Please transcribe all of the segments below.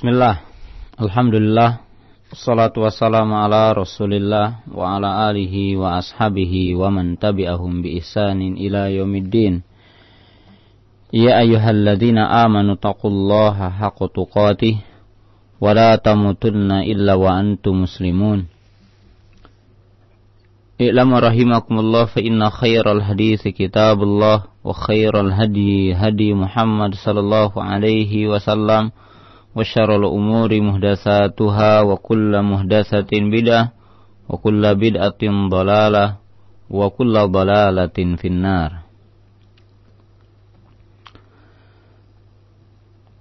Bismillah, alhamdulillah, wassalatu wassalamu ala rasulillah wa ala alihi wa ashabihi wa man tabi'ahum bi ihsanin ila yaumiddin. Ya ayyuhalladzina amanu taqullaha haqqa tuqatih wa la tamutunna illa wa antum muslimun. I'lamu rahimakumullah fa inna khairal haditsi kitabullah wa khairal hadi hadi Muhammad sallallahu alaihi wasallam wa syarrul umuri muhdatsatuha wa kullu muhdatsatin bid'ah wa kullu bid'atin dhalalah wa kullu dhalalatin finnar.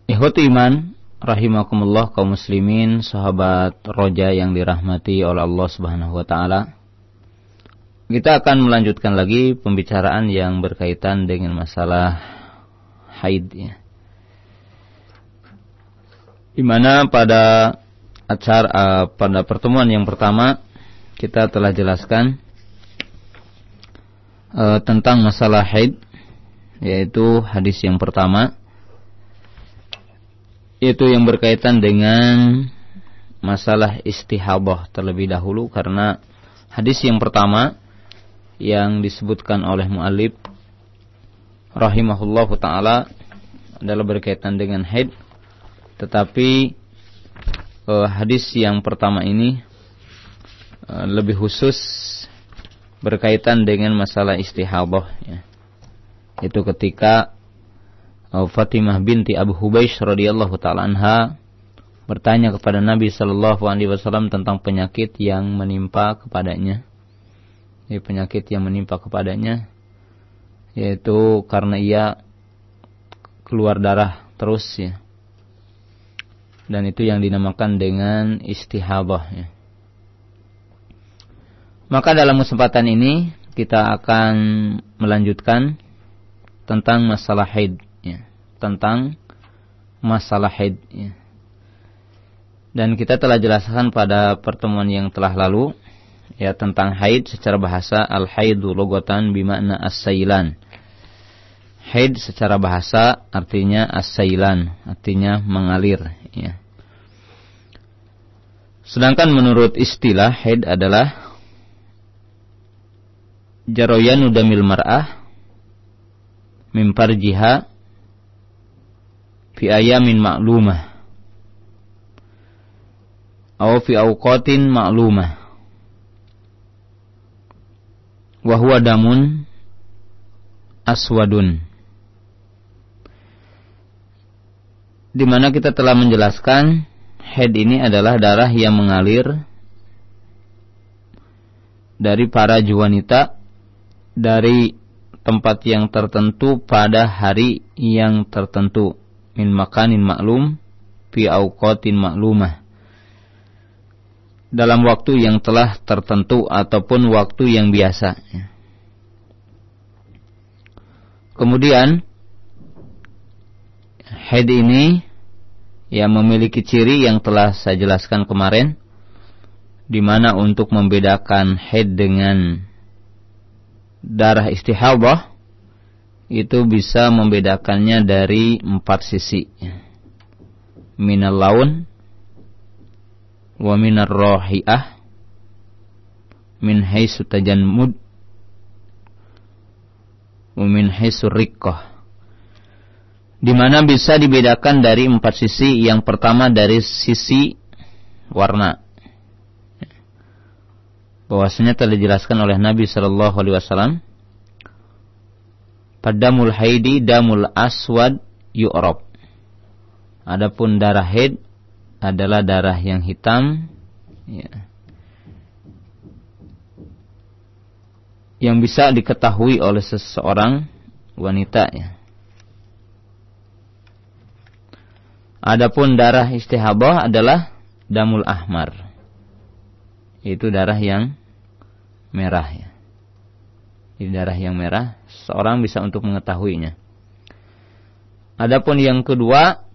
Ikhwati iman rahimakumullah, kaum muslimin, sahabat roja yang dirahmati oleh Allah Subhanahu wa taala. Kita akan melanjutkan lagi pembicaraan yang berkaitan dengan masalah haid ya. Di mana pada pertemuan yang pertama kita telah jelaskan tentang masalah haid, yaitu hadis yang pertama, yaitu yang berkaitan dengan masalah istihadah terlebih dahulu, karena hadis yang pertama yang disebutkan oleh muallif rahimahullahu taala adalah berkaitan dengan haid. Tetapi hadis yang pertama ini lebih khusus berkaitan dengan masalah istihadah ya. Itu ketika Fatimah binti Abu Hubaish radhiyallahu taala anha bertanya kepada Nabi sallallahu alaihi wasallam tentang penyakit yang menimpa kepadanya. Penyakit yang menimpa kepadanya yaitu karena ia keluar darah terus ya. Dan itu yang dinamakan dengan istihadah ya. Maka dalam kesempatan ini kita akan melanjutkan tentang masalah haid ya. Tentang masalah haid ya. Dan kita telah jelaskan pada pertemuan yang telah lalu ya, tentang haid secara bahasa. Al-haidu lugatan bimakna as-sailan. Haid secara bahasa artinya as-sailan, artinya mengalir ya. Sedangkan menurut istilah, haid adalah jarayanu damil mar'ah min farjiha fi ayamin ma'lumah aw fi awqatin ma'lumah wa huwa damun aswadun. Di mana kita telah menjelaskan haid ini adalah darah yang mengalir dari para wanita dari tempat yang tertentu pada hari yang tertentu, min makanin maklum fi awqatin maklumah, dalam waktu yang telah tertentu ataupun waktu yang biasa. Kemudian haid ini yang memiliki ciri yang telah saya jelaskan kemarin, di mana untuk membedakan haid dengan darah istihadah itu bisa membedakannya dari 4 sisi. Minal laun wa minar rahi'ah min haitsu tajammud wa min haitsu riqqah. Di mana bisa dibedakan dari 4 sisi. Yang pertama dari sisi warna. Bahwasanya telah dijelaskan oleh Nabi sallallahu alaihi wasallam, padamul haidi damul aswad yu'rab. Adapun darah haid adalah darah yang hitam ya, yang bisa diketahui oleh seseorang wanita ya. Adapun darah istihadah adalah damul ahmar, itu darah yang merah ya. Ini darah yang merah, seorang bisa untuk mengetahuinya. Adapun yang kedua,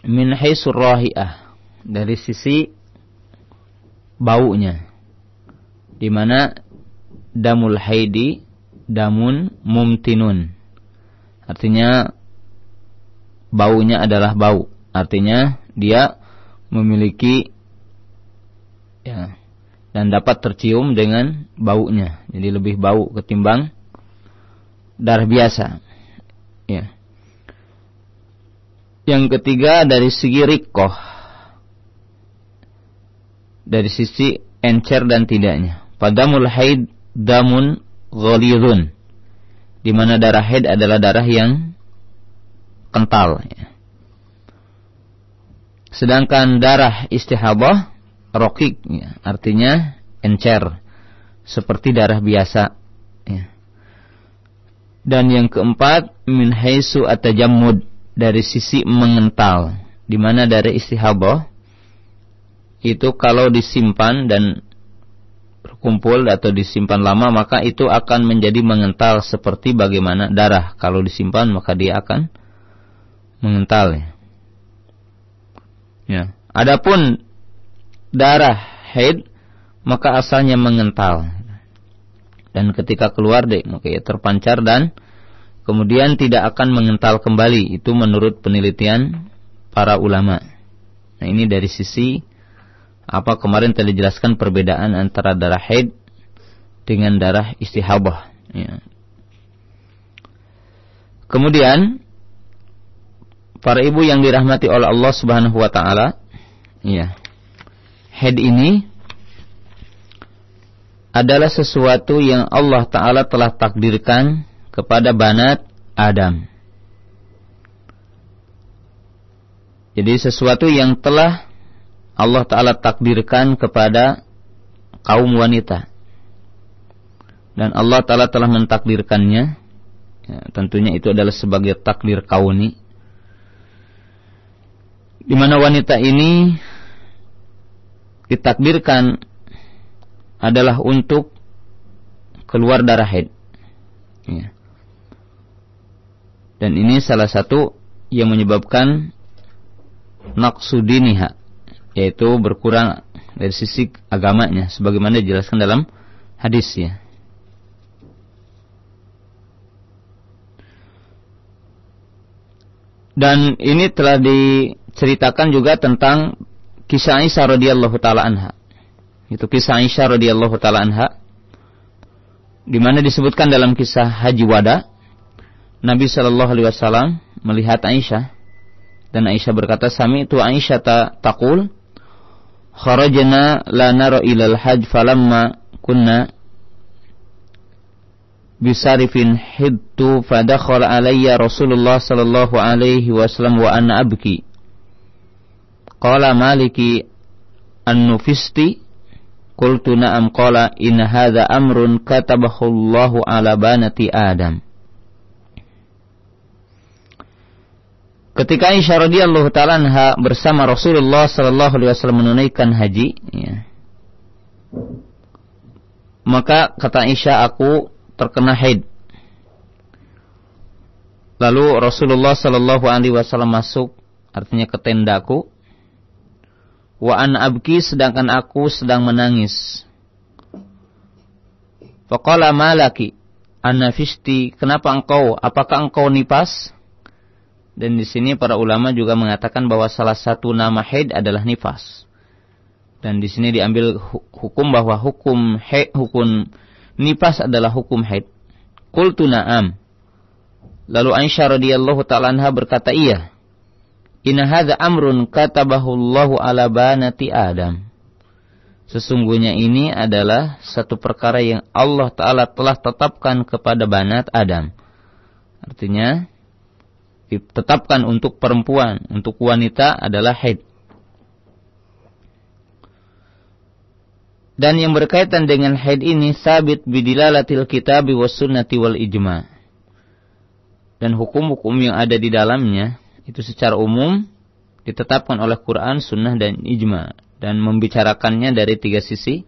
min haitsur rahi'ah, dari sisi baunya, di mana damul haidi damun mumtinun, artinya baunya adalah bau, artinya dia memiliki ya, dan dapat tercium dengan baunya. Jadi lebih bau ketimbang darah biasa. Ya. Yang ketiga dari segi riqqah, dari sisi encer dan tidaknya. Padamul haid damun ghalidhun, di mana darah haid adalah darah yang kental. Ya. Sedangkan darah istihadah raqiq, ya, artinya encer, seperti darah biasa. Ya. Dan yang keempat min haitsu at-tajammud, dari sisi mengental, di mana darah istihadah itu kalau disimpan dan berkumpul atau disimpan lama, maka itu akan menjadi mengental seperti bagaimana darah kalau disimpan maka dia akan mengental. Ya. Adapun darah haid maka asalnya mengental, dan ketika keluar maka ia terpancar dan kemudian tidak akan mengental kembali. Itu menurut penelitian para ulama. Nah, ini dari sisi apa kemarin telah dijelaskan perbedaan antara darah haid dengan darah istihadah. Ya. Kemudian para ibu yang dirahmati oleh Allah Subhanahu wa taala, ya. Haid ini adalah sesuatu yang Allah taala telah takdirkan kepada banat Adam. Jadi sesuatu yang telah Allah taala takdirkan kepada kaum wanita. Dan Allah taala telah mentakdirkannya. Ya, tentunya itu adalah sebagai takdir kauni, di mana wanita ini ditakdirkan adalah untuk keluar darah haid. Ya. Dan ini salah satu yang menyebabkan naqsu diniha, yaitu berkurang dari sisi agamanya, sebagaimana dijelaskan dalam hadis, ya. Dan ini telah diceritakan juga tentang kisah Aisyah radhiyallahu taala anha. Itu kisah Aisyah radhiyallahu taala anha, di mana disebutkan dalam kisah Haji Wada, Nabi sallallahu alaihi wasallam melihat Aisyah, dan Aisyah berkata, "Sami'tu Aisyah taqul, kharajna la nara ilal hajj falamma kunna bisarifin hidtu fadakhala alayya Rasulullah sallallahu alaihi wasallam wa ana abki. Qala maliki an-nufisti?" Qultu na'am. Qala inna hadha amrun katabahu Allahu ala banati Adam. Ketika Aisyah radhiyallahu ta'ala anha bersama Rasulullah sallallahu alaihi wasallam menunaikan haji, ya, maka kata Aisyah, aku terkena haid. Lalu Rasulullah sallallahu alaihi wasallam masuk, artinya ke tendaku. Wa an abki, sedangkan aku sedang menangis. Faqala malaki anafisti, kenapa engkau? Apakah engkau nifas? Dan di sini para ulama juga mengatakan bahwa salah satu nama haid adalah nifas. Dan di sini diambil hukum bahwa hukum nifas adalah hukum haid. Qultu na'am. Lalu Aisyah radhiyallahu ta'ala anha berkata, iya. Inna hadza amrun katabahu Allahu ala banati Adam. Sesungguhnya ini adalah satu perkara yang Allah Ta'ala telah tetapkan kepada banat Adam. Artinya ditetapkan untuk perempuan, untuk wanita adalah haid. Dan yang berkaitan dengan haid ini sabit bidilalatil kitabi was sunnati wal ijma'. Dan hukum-hukum yang ada di dalamnya itu secara umum ditetapkan oleh Quran, sunnah, dan ijma'. Dan membicarakannya dari tiga sisi.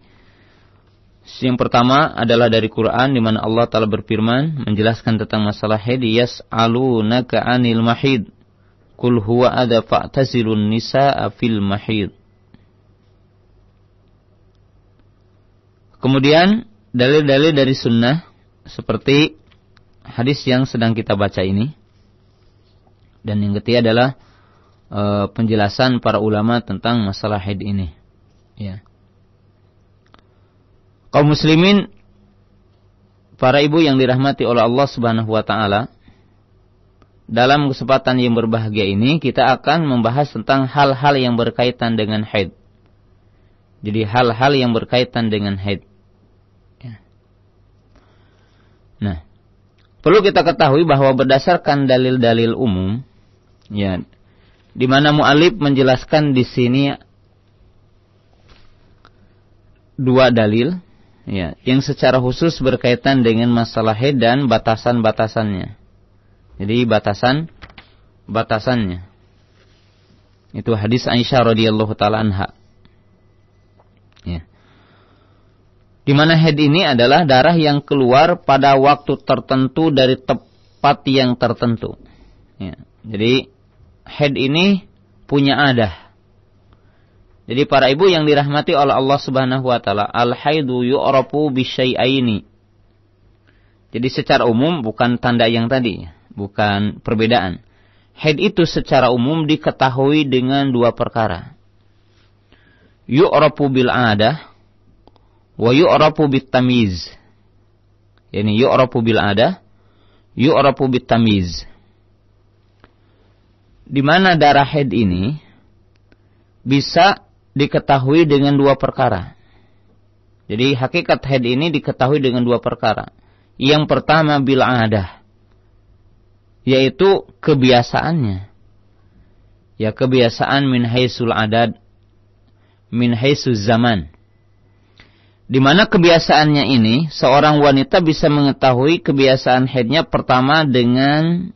Yang pertama adalah dari Quran, di mana Allah Ta'ala berfirman menjelaskan tentang masalah haid. Yas'alunaka 'anil mahid qul huwa adha fa'tazilun nisaa fil mahid. Kemudian dalil-dalil dari sunnah seperti hadis yang sedang kita baca ini. Dan yang ketiga adalah penjelasan para ulama tentang masalah haid ini. Ya. Kaum muslimin, para ibu yang dirahmati oleh Allah Subhanahu wa taala, dalam kesempatan yang berbahagia ini kita akan membahas tentang hal-hal yang berkaitan dengan haid. Jadi hal-hal yang berkaitan dengan haid. Ya. Nah, perlu kita ketahui bahwa berdasarkan dalil-dalil umum, ya, di mana mu'alif menjelaskan di sini dua dalil, ya, yang secara khusus berkaitan dengan masalah haid dan batasan-batasannya. Jadi batasannya. Itu hadis Aisyah radhiyallahu taala anha. Ya. Di mana haid ini adalah darah yang keluar pada waktu tertentu dari tempat yang tertentu. Ya. Jadi haid ini punya adah. Jadi para ibu yang dirahmati oleh Allah Subhanahu wa taala, al-haidu yu'rafu bisyai'aini. Jadi secara umum bukan tanda yang tadi, bukan perbedaan. Haid itu secara umum diketahui dengan dua perkara. Yu'rafu bil adah wa yu'rafu bit tamyiz. Yani yu'rafu bil adah, yu'rafu bit tamyiz. Di mana darah haid ini bisa diketahui dengan dua perkara. Jadi hakikat haid ini diketahui dengan dua perkara. Yang pertama bil adah, yaitu kebiasaannya. Ya, kebiasaan min haisul adad, min haisuz zaman. Di mana kebiasaannya ini seorang wanita bisa mengetahui kebiasaan haidnya pertama dengan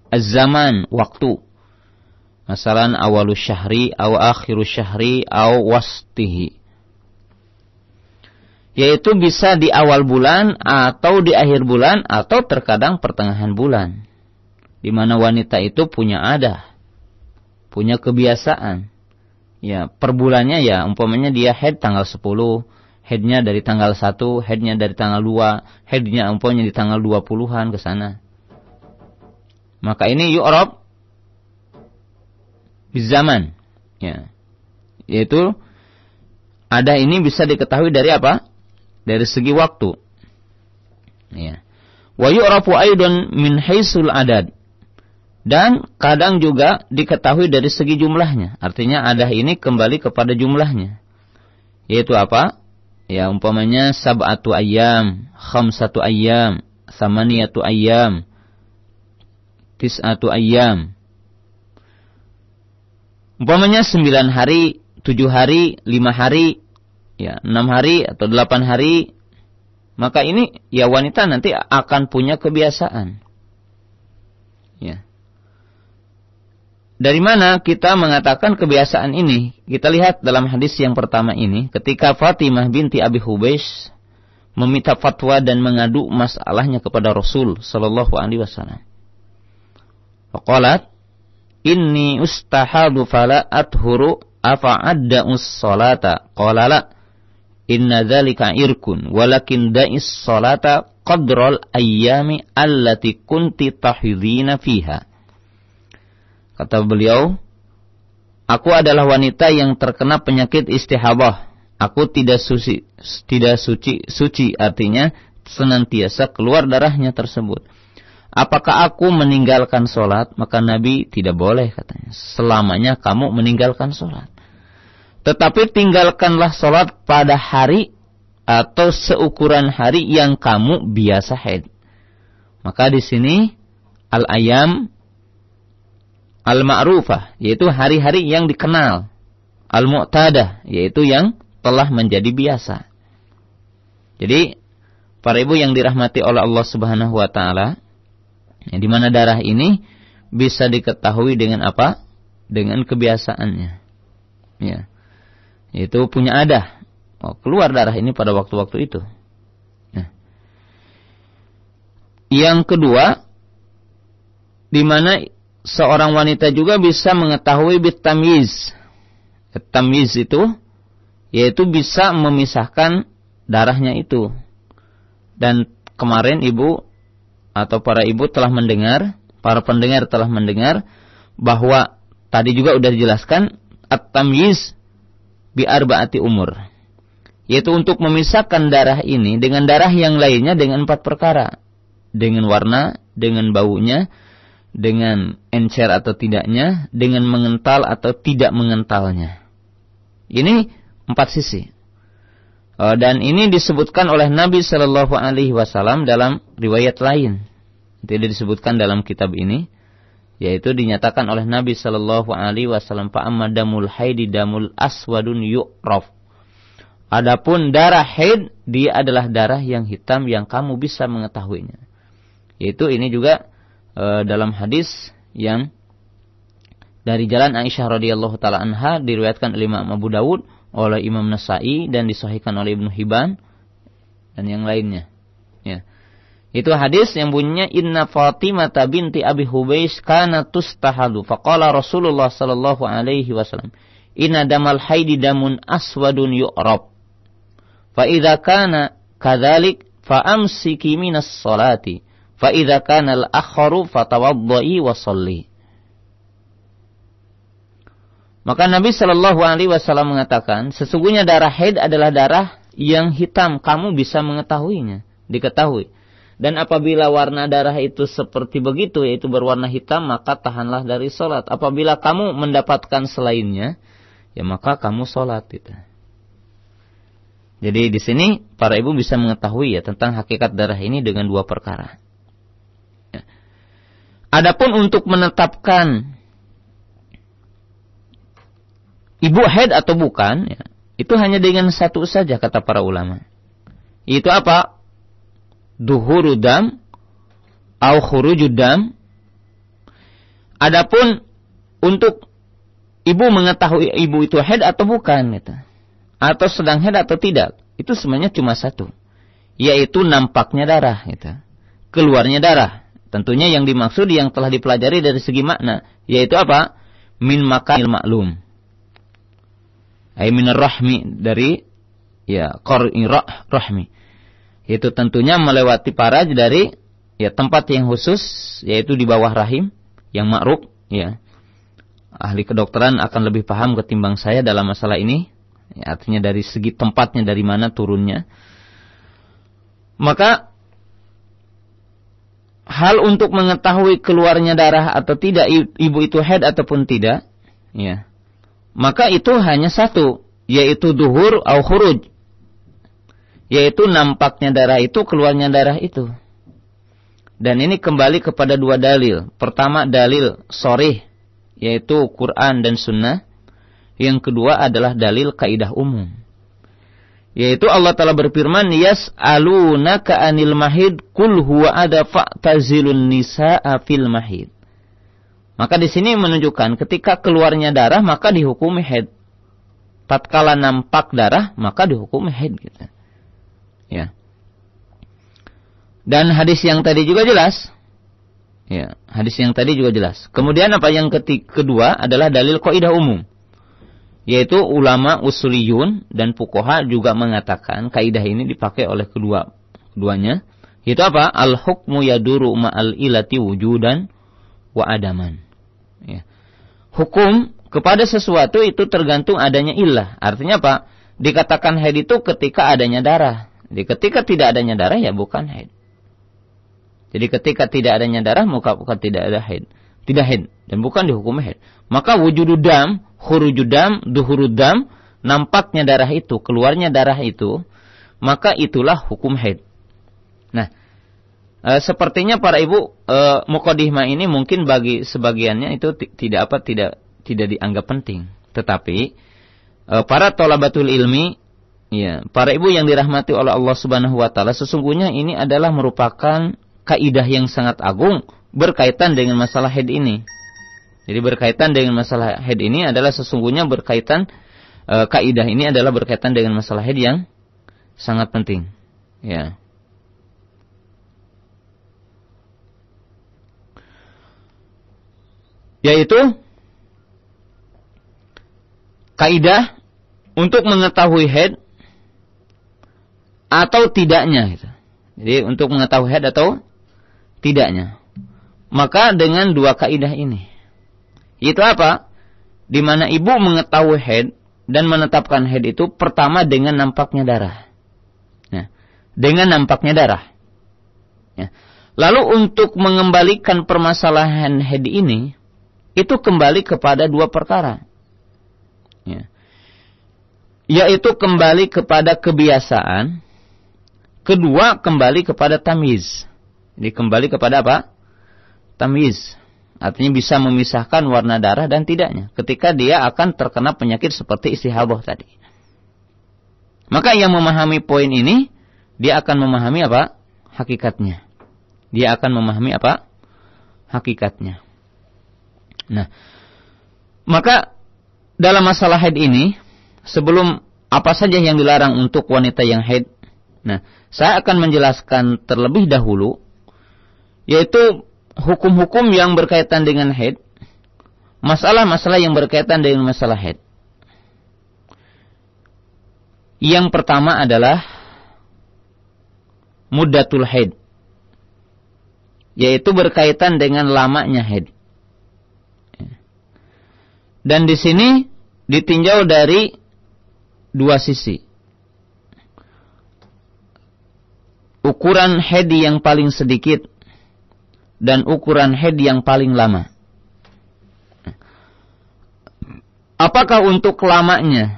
az-zaman, waktu. Masalan awalus syahri, aw akhirus syahri, aw wastihi. Yaitu bisa di awal bulan, atau di akhir bulan, atau terkadang pertengahan bulan. Di mana wanita itu punya adah, punya kebiasaan. Ya, per bulannya ya, umpamanya dia haid tanggal 10, haidnya dari tanggal 1, haidnya dari tanggal 2, haidnya umpamanya di tanggal 20-an ke sana. Maka ini yu'rab bizaman, ya. Yaitu ada ini bisa diketahui dari apa? Dari segi waktu. Ya. Wa yu'rafu aidan min haisul adad. Dan kadang juga diketahui dari segi jumlahnya. Artinya adah ini kembali kepada jumlahnya. Yaitu apa? Ya, umpamanya sab'atu ayyam, khamsatu ayyam, samaniyatu ayyam, tis'atu ayyam. Umpamanya 9 hari, 7 hari, 5 hari, ya 6 hari atau 8 hari, maka ini ya wanita nanti akan punya kebiasaan. Ya. Dari mana kita mengatakan kebiasaan ini? Kita lihat dalam hadis yang pertama ini, ketika Fatimah binti Abi Hubaisy meminta fatwa dan mengadu masalahnya kepada Rasul sallallahu alaihi wasallam. Faqalat, inni ustahadu fala athuru afa adda'us salata. Qala la, inna dzalika irkun walakin da'is salata qadral ayyami allati kunti tahidhina fiha. Kata beliau, aku adalah wanita yang terkena penyakit istihadah. Aku tidak suci, artinya senantiasa keluar darahnya tersebut. Apakah aku meninggalkan sholat? Maka Nabi tidak boleh, katanya. Selamanya kamu meninggalkan sholat. Tetapi tinggalkanlah sholat pada hari atau seukuran hari yang kamu biasa haid. Maka di sini al-ayam al-ma'rufah, yaitu hari-hari yang dikenal. Al-mu'tadah, yaitu yang telah menjadi biasa. Jadi, para ibu yang dirahmati oleh Allah Subhanahu wa taala, ya, di mana darah ini bisa diketahui dengan apa? Dengan kebiasaannya. Ya. Itu punya adah. Oh, keluar darah ini pada waktu-waktu itu. Nah. Yang kedua, di mana seorang wanita juga bisa mengetahui bitamyiz. Tamyiz itu yaitu bisa memisahkan darahnya itu. Dan kemarin ibu atau para ibu telah mendengar, para pendengar telah mendengar bahwa tadi juga sudah dijelaskan at-tamyiz bi arba'ati umur, yaitu untuk memisahkan darah ini dengan darah yang lainnya dengan 4 perkara. Dengan warna, dengan baunya, dengan encer atau tidaknya, dengan mengental atau tidak mengentalnya. Ini 4 sisi. Dan ini disebutkan oleh Nabi Shallallahu Alaihi Wasallam dalam riwayat lain. Tidak disebutkan dalam kitab ini, yaitu dinyatakan oleh Nabi Shallallahu Alaihi Wasallam, fa'amma damul haidi damul aswadun yu'raf. Adapun darah haid, dia adalah darah yang hitam yang kamu bisa mengetahuinya. Yaitu ini juga dalam hadis yang dari jalan Aisyah radhiyallahu taala anha, diriwayatkan oleh Imam Abu Dawud, oleh Imam Nasa'i, dan disahihkan oleh Ibnu Hibban dan yang lainnya. Ya. Itu hadis yang bunyinya inna Fatimah binti Abi Hubais kana tustahadu faqala Rasulullah sallallahu alaihi wasallam inna damal haidi damun aswadun yu'rab fa idza kana kadzalik fa amsiki minas salati fa idza kana al-akharu fatawaddai wa shalli. Maka Nabi Shallallahu Alaihi Wasallam mengatakan, sesungguhnya darah haid adalah darah yang hitam, kamu bisa mengetahuinya, diketahui. Dan apabila warna darah itu seperti begitu, yaitu berwarna hitam, maka tahanlah dari sholat. Apabila kamu mendapatkan selainnya, ya maka kamu sholat. Gitu. Jadi di sini para ibu bisa mengetahui ya tentang hakikat darah ini dengan 2 perkara. Ya. Adapun untuk menetapkan ibu haid atau bukan, ya, itu hanya dengan 1 saja kata para ulama. Itu apa? Duhurudam au khurujudam. Adapun untuk ibu mengetahui ibu itu haid atau bukan, gitu, atau sedang haid atau tidak, itu sebenarnya cuma 1, yaitu nampaknya darah, gitu, keluarnya darah. Tentunya yang dimaksud yang telah dipelajari dari segi makna, yaitu apa? Min makanil maklum. Minar rahmi, dari ya qar'i rahmi, itu tentunya melewati faraj dari ya tempat yang khusus, yaitu di bawah rahim yang ma'ruf. Ya, ahli kedokteran akan lebih paham ketimbang saya dalam masalah ini, ya, artinya dari segi tempatnya, dari mana turunnya. Maka hal untuk mengetahui keluarnya darah atau tidak ibu itu haid ataupun tidak, ya, maka itu hanya 1, yaitu duhur au khuruj, yaitu nampaknya darah itu, keluarnya darah itu. Dan ini kembali kepada 2 dalil. Pertama dalil sharih, yaitu Quran dan Sunnah. Yang kedua adalah dalil kaidah umum, yaitu Allah Ta'ala berfirman, yas'alunaka 'anil mahid qul huwa adha fa'tazilun nisaa fil mahid. Maka di sini menunjukkan ketika keluarnya darah maka dihukumi haid. Tatkala nampak darah maka dihukumi haid, gitu. Ya. Dan hadis yang tadi juga jelas. Ya, hadis yang tadi juga jelas. Kemudian apa yang kedua adalah dalil kaidah umum, yaitu ulama usuliyun dan fuqaha juga mengatakan kaidah ini dipakai oleh keduanya, yaitu apa? Al hukmu yaduru ma'al ilati wujudan wa adaman. Ya. Hukum kepada sesuatu itu tergantung adanya illah. Artinya apa? Dikatakan haid itu ketika adanya darah. Jadi ketika tidak adanya darah ya bukan haid. Jadi ketika tidak adanya darah maka bukan tidak ada haid. Tidak haid dan bukan dihukumi haid. Maka wujududam, khurujudam, duhurudam, nampaknya darah itu, keluarnya darah itu, maka itulah hukum haid. Nah, sepertinya para ibu muqaddimah ini mungkin bagi sebagiannya itu tidak dianggap penting. Tetapi para thalabatul ilmi, ya, para ibu yang dirahmati oleh Allah Subhanahu wa taala, sesungguhnya ini adalah merupakan kaidah yang sangat agung berkaitan dengan masalah haid ini. Jadi berkaitan dengan masalah haid ini adalah sesungguhnya berkaitan, kaidah ini adalah berkaitan dengan masalah haid yang sangat penting. Ya. Yaitu kaidah untuk mengetahui haid atau tidaknya, gitu. Jadi untuk mengetahui haid atau tidaknya, maka dengan 2 kaidah ini, itu apa? di mana ibu mengetahui haid dan menetapkan haid itu pertama dengan nampaknya darah. Nah, dengan nampaknya darah. Ya. Lalu untuk mengembalikan permasalahan haid ini, itu kembali kepada dua perkara. Ya. Yaitu kembali kepada kebiasaan, kedua kembali kepada tamyiz. Jadi kembali kepada apa? Tamyiz. Artinya bisa memisahkan warna darah dan tidaknya ketika dia akan terkena penyakit seperti istihadah tadi. Maka yang memahami poin ini, dia akan memahami apa? Hakikatnya. Dia akan memahami apa? Hakikatnya. Nah, maka dalam masalah haid ini, sebelum apa saja yang dilarang untuk wanita yang haid, nah, saya akan menjelaskan terlebih dahulu, yaitu hukum-hukum yang berkaitan dengan haid, masalah-masalah yang berkaitan dengan masalah haid. Yang pertama adalah muddatul haid, yaitu berkaitan dengan lamanya haid. Dan di sini ditinjau dari dua sisi. Ukuran haid yang paling sedikit dan ukuran haid yang paling lama. Apakah untuk lamanya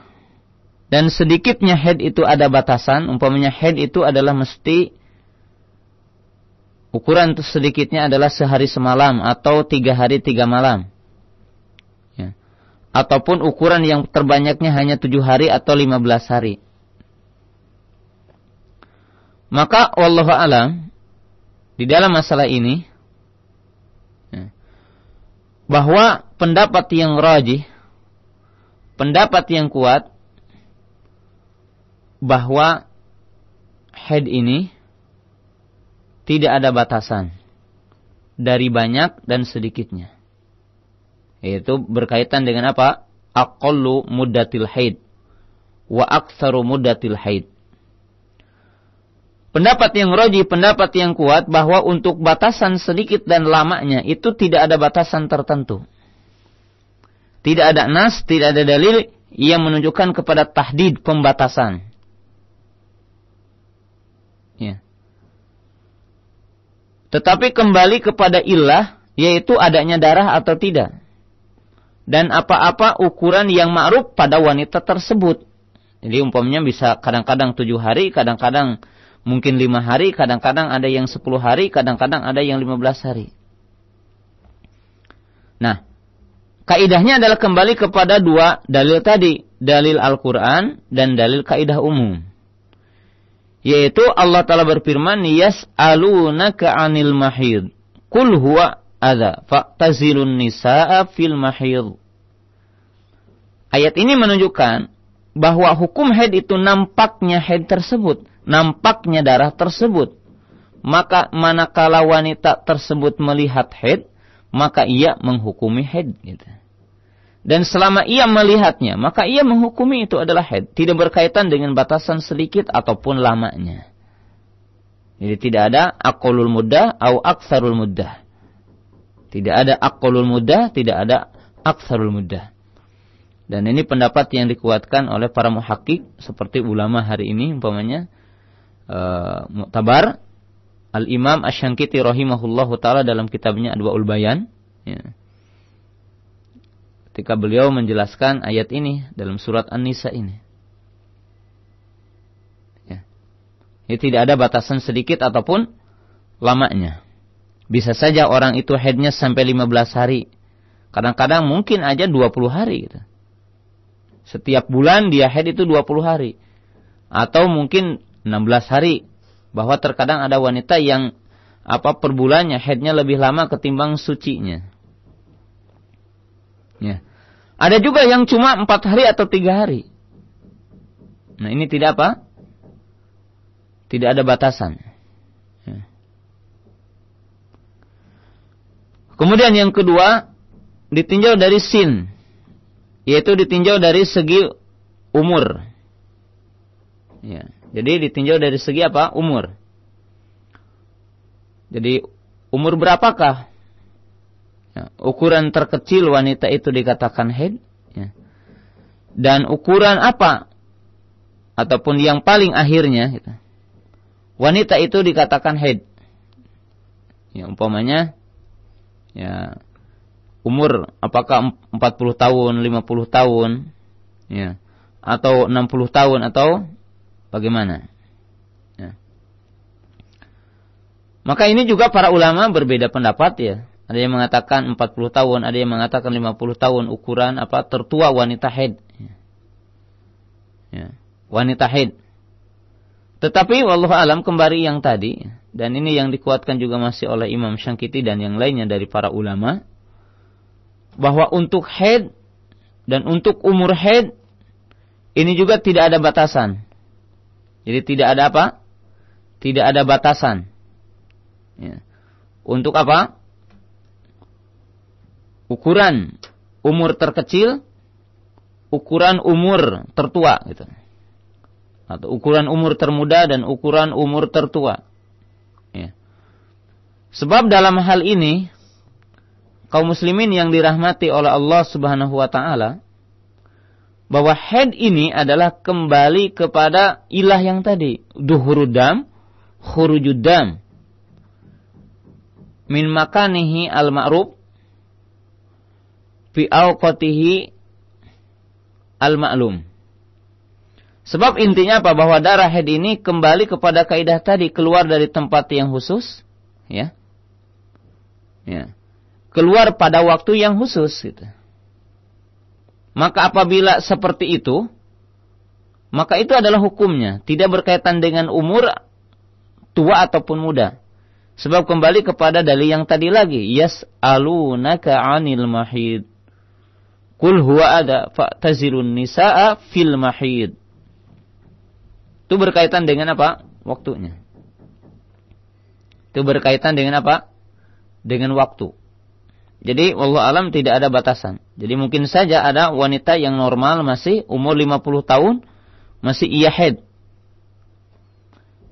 dan sedikitnya haid itu ada batasan? Umpamanya haid itu adalah mesti ukuran sedikitnya adalah sehari semalam atau 3 hari 3 malam. Ataupun ukuran yang terbanyaknya hanya 7 hari atau 15 hari. Maka wallahu a'lam, di dalam masalah ini, bahwa pendapat yang rajih, pendapat yang kuat, bahwa haid ini tidak ada batasan dari banyak dan sedikitnya. Yaitu berkaitan dengan apa? Aqallu muddatil haid wa aktsaru muddatil haid. Pendapat yang rajih, pendapat yang kuat bahwa untuk batasan sedikit dan lamanya itu tidak ada batasan tertentu. Tidak ada nas, tidak ada dalil yang menunjukkan kepada tahdid, pembatasan. Ya. Tetapi kembali kepada illah, yaitu adanya darah atau tidak. Dan apa-apa ukuran yang ma'ruf pada wanita tersebut. Jadi umpamanya bisa kadang-kadang 7 hari, kadang-kadang mungkin 5 hari, kadang-kadang ada yang 10 hari, kadang-kadang ada yang 15 hari. Nah, kaidahnya adalah kembali kepada dua dalil tadi. Dalil Al-Quran dan dalil kaidah umum. Yaitu Allah Ta'ala berfirman, yas'alunaka 'anil mahid. Qul huwa adza fa'tazilun nisaa fil mahid. Ayat ini menunjukkan bahwa hukum haid itu nampaknya haid tersebut, nampaknya darah tersebut. Maka manakala wanita tersebut melihat haid, maka ia menghukumi haid gitu. Dan selama ia melihatnya, maka ia menghukumi itu adalah haid, tidak berkaitan dengan batasan sedikit ataupun lamanya. Jadi tidak ada aqallul muddah atau aktsarul muddah. Tidak ada aqallul muddah, tidak ada aktsarul muddah. Dan ini pendapat yang dikuatkan oleh para muhakkik seperti ulama hari ini, umpamanya Mu'tabar Al-Imam Asy-Syanqiti rahimahullahu taala dalam kitabnya Adwaul Bayan, ya. Ketika beliau menjelaskan ayat ini dalam surat An-Nisa ini. Ya. Ini tidak ada batasan sedikit ataupun lamanya. Bisa saja orang itu haidnya sampai 15 hari. Kadang-kadang mungkin aja 20 hari gitu. Setiap bulan dia haid itu 20 hari. Atau mungkin 16 hari. Bahwa terkadang ada wanita yang per bulannya haidnya lebih lama ketimbang sucinya. Ya. Ada juga yang cuma 4 hari atau 3 hari. Nah, ini tidak apa? Tidak ada batasan. Ya. Kemudian yang kedua, ditinjau dari sin, yaitu ditinjau dari segi umur. Ya. Jadi ditinjau dari segi apa? Umur. Jadi umur berapakah? Ya. Ukuran terkecil wanita itu dikatakan haid, dan ukuran apa ataupun yang paling akhirnya gitu, wanita itu dikatakan haid. Ya, umpamanya ya umur apakah 40 tahun, 50 tahun, ya, atau 60 tahun atau bagaimana? Ya. Maka ini juga para ulama berbeda pendapat ya. Ada yang mengatakan 40 tahun, ada yang mengatakan 50 tahun ukuran apa tertua wanita haid. Ya. Wanita haid. Tetapi wallahu alam kembali yang tadi, dan ini yang dikuatkan juga masih oleh Imam Syangkiti dan yang lainnya dari para ulama, bahwa untuk haid dan untuk umur haid ini juga tidak ada batasan. Jadi tidak ada apa? Tidak ada batasan. Ya. Untuk apa? Ukuran umur terkecil, ukuran umur tertua gitu. Atau ukuran umur termuda dan ukuran umur tertua. Ya. Sebab dalam hal ini kaum muslimin yang dirahmati oleh Allah Subhanahu wa taala, bahwa haid ini adalah kembali kepada ilah yang tadi, duhurudam, khurujudam, min makanihi al-ma'ruf fi awqatihi al-ma'lum. Sebab intinya apa? Bahwa darah haid ini kembali kepada kaidah tadi, keluar dari tempat yang khusus, ya. Ya. Keluar pada waktu yang khusus gitu. Maka apabila seperti itu, maka itu adalah hukumnya, tidak berkaitan dengan umur tua ataupun muda. Sebab kembali kepada dalil yang tadi lagi, yas'alunaka 'anil mahid. Qul huwa adha fa'tazilun nisaa fil mahid. Itu berkaitan dengan apa? Waktunya. Itu berkaitan dengan apa? Dengan waktu. Jadi wallahu alam tidak ada batasan. Jadi mungkin saja ada wanita yang normal masih umur 50 tahun masih ia haid.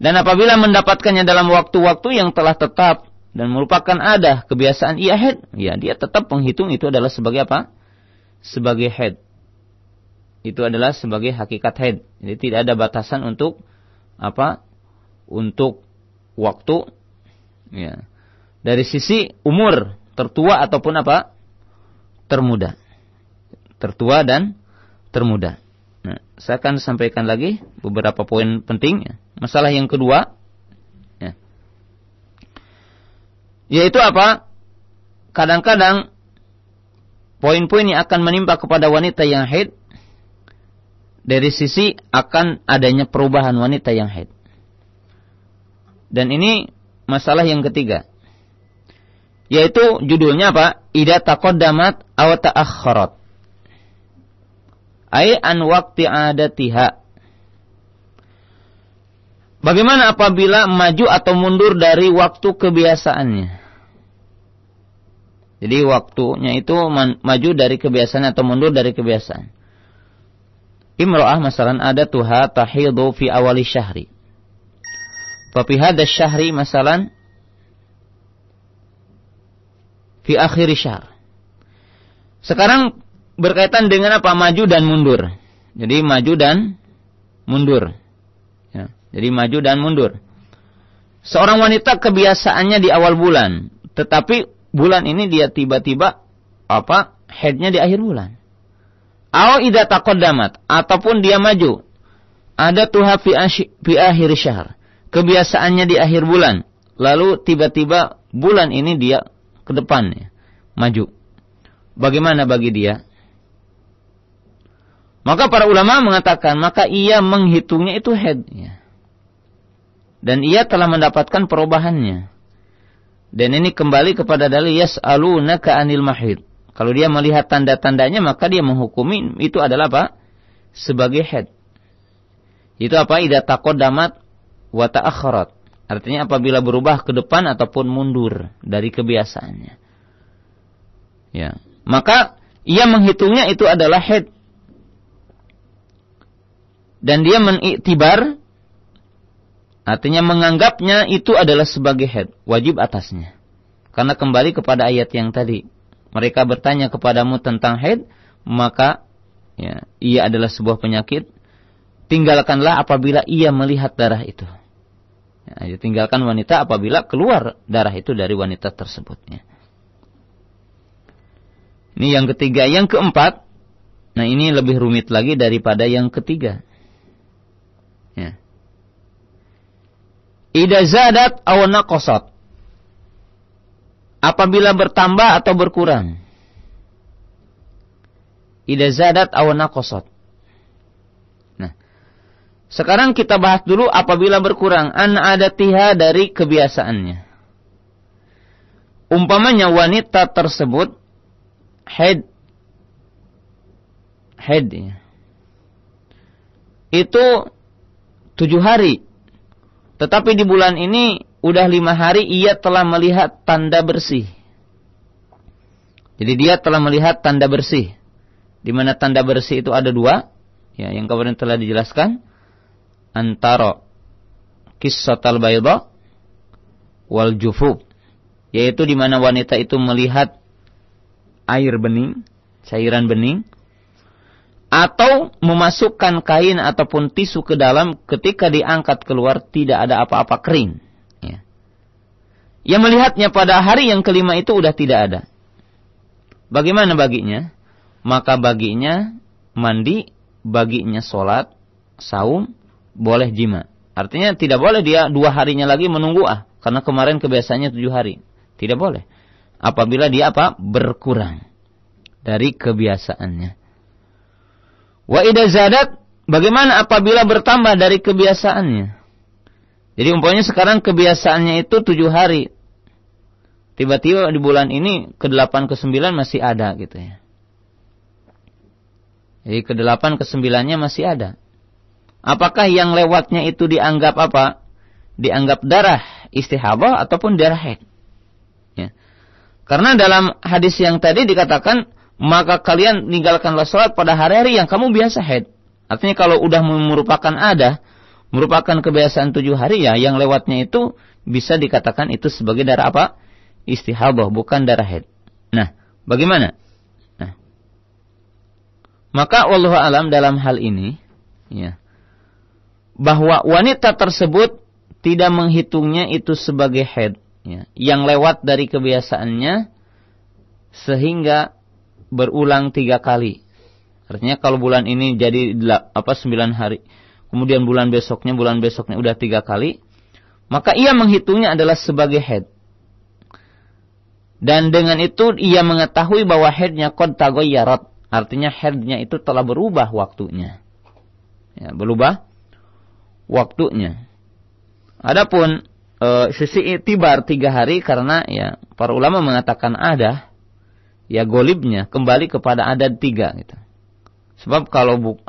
Dan apabila mendapatkannya dalam waktu-waktu yang telah tetap dan merupakan ada kebiasaan ia haid, ya dia tetap menghitung itu adalah sebagai apa? Sebagai haid. Itu adalah sebagai hakikat haid. Jadi tidak ada batasan untuk apa? Untuk waktu, ya. Dari sisi umur tertua ataupun apa? Termuda. Tertua dan termuda. Nah, saya akan sampaikan lagi beberapa poin penting. Ya. Masalah yang kedua, ya. Yaitu apa? Kadang-kadang poin-poin yang akan menimpa kepada wanita yang haid dari sisi akan adanya perubahan wanita yang haid. Dan ini masalah yang ketiga. Yaitu judulnya apa? Idza taqaddamat aw ta'akhkharat. Ai an waqti 'adatiha. Bagaimana apabila maju atau mundur dari waktu kebiasaannya? Jadi waktunya itu maju dari kebiasaan atau mundur dari kebiasaan. Imra'ah masalan ada tuha tahidu fi awali syahri. Fa fi hadha syahri masalan fi akhir syahr. Sekarang berkaitan dengan apa? Maju dan mundur. Jadi maju dan mundur. Ya, jadi maju dan mundur. Seorang wanita kebiasaannya di awal bulan, tetapi bulan ini dia tiba-tiba apa? Haidnya di akhir bulan. Aw idza taqaddamat, ataupun dia maju. Ada tuha fi akhir syahr. Kebiasaannya di akhir bulan, lalu tiba-tiba bulan ini dia ke depannya maju. Bagaimana bagi dia? Maka para ulama mengatakan, maka ia menghitungnya itu haid, ya. Dan ia telah mendapatkan perubahannya. Dan ini kembali kepada dalil yas'alunaka 'anil mahid. Kalau dia melihat tanda-tandanya, maka dia menghukumi itu adalah apa? Sebagai haid. Itu apa? Idza taqaddamat wa ta'akhkharat. Artinya apabila berubah ke depan ataupun mundur dari kebiasaannya. Ya. Maka ia menghitungnya itu adalah haid. Dan dia mengiktibar, artinya menganggapnya itu adalah sebagai haid. Wajib atasnya. Karena kembali kepada ayat yang tadi. Mereka bertanya kepadamu tentang haid, maka ya, ia adalah sebuah penyakit, tinggalkanlah apabila ia melihat darah itu. Ya, tinggalkan wanita apabila keluar darah itu dari wanita tersebut. Ya. Ini yang ketiga. Yang keempat, nah ini lebih rumit lagi daripada yang ketiga. Ya. Idza zadat aw naqasat. Apabila bertambah atau berkurang. Idza zadat aw naqasat. Nah, sekarang kita bahas dulu apabila berkurang, an adatiha, dari kebiasaannya. Umpamanya wanita tersebut haid ya. Itu 7 hari. Tetapi di bulan ini udah 5 hari ia telah melihat tanda bersih. Jadi dia telah melihat tanda bersih. Di mana tanda bersih itu ada 2, ya, yang kemarin telah dijelaskan, antara qissatul bayda wal jufub, yaitu di mana wanita itu melihat air bening, cairan bening, atau memasukkan kain ataupun tisu ke dalam, ketika diangkat keluar tidak ada apa-apa, kering. Ya. Yang melihatnya pada hari yang kelima itu udah tidak ada. Bagaimana baginya? Maka baginya mandi, baginya sholat, saum, boleh jima. Artinya tidak boleh dia 2 harinya lagi menunggu, karena kemarin kebiasaannya 7 hari. Tidak boleh. Apabila dia berkurang dari kebiasaannya. Wa idza zadat, bagaimana apabila bertambah dari kebiasaannya? Jadi umpamanya sekarang kebiasaannya itu 7 hari. Tiba-tiba di bulan ini ke-8 ke-9 masih ada gitu ya. Jadi ke-8 ke-9-nya masih ada. Apakah yang lewatnya itu dianggap apa? Dianggap darah istihadah ataupun darah haid? Ya. Karena dalam hadis yang tadi dikatakan, maka kalian tinggalkanlah sholat pada hari-hari yang kamu biasa haid. Artinya kalau udah merupakan kebiasaan 7 hari, ya, yang lewatnya itu bisa dikatakan itu sebagai darah apa? Istihadah, bukan darah haid. Nah, bagaimana? Nah, maka wallahu alam dalam hal ini, ya, bahwa wanita tersebut tidak menghitungnya itu sebagai haid, ya, yang lewat dari kebiasaannya sehingga berulang 3 kali. Artinya kalau bulan ini jadi 9 hari, kemudian bulan besoknya udah 3 kali, maka ia menghitungnya adalah sebagai haid. Dan dengan itu ia mengetahui bahwa haidnya qad taghayyarat, artinya haidnya itu telah berubah waktunya. Ya, berubah waktunya. Adapun sisi iktibar 3 hari, karena ya para ulama mengatakan ada, ya golibnya kembali kepada adat 3 gitu. Sebab kalau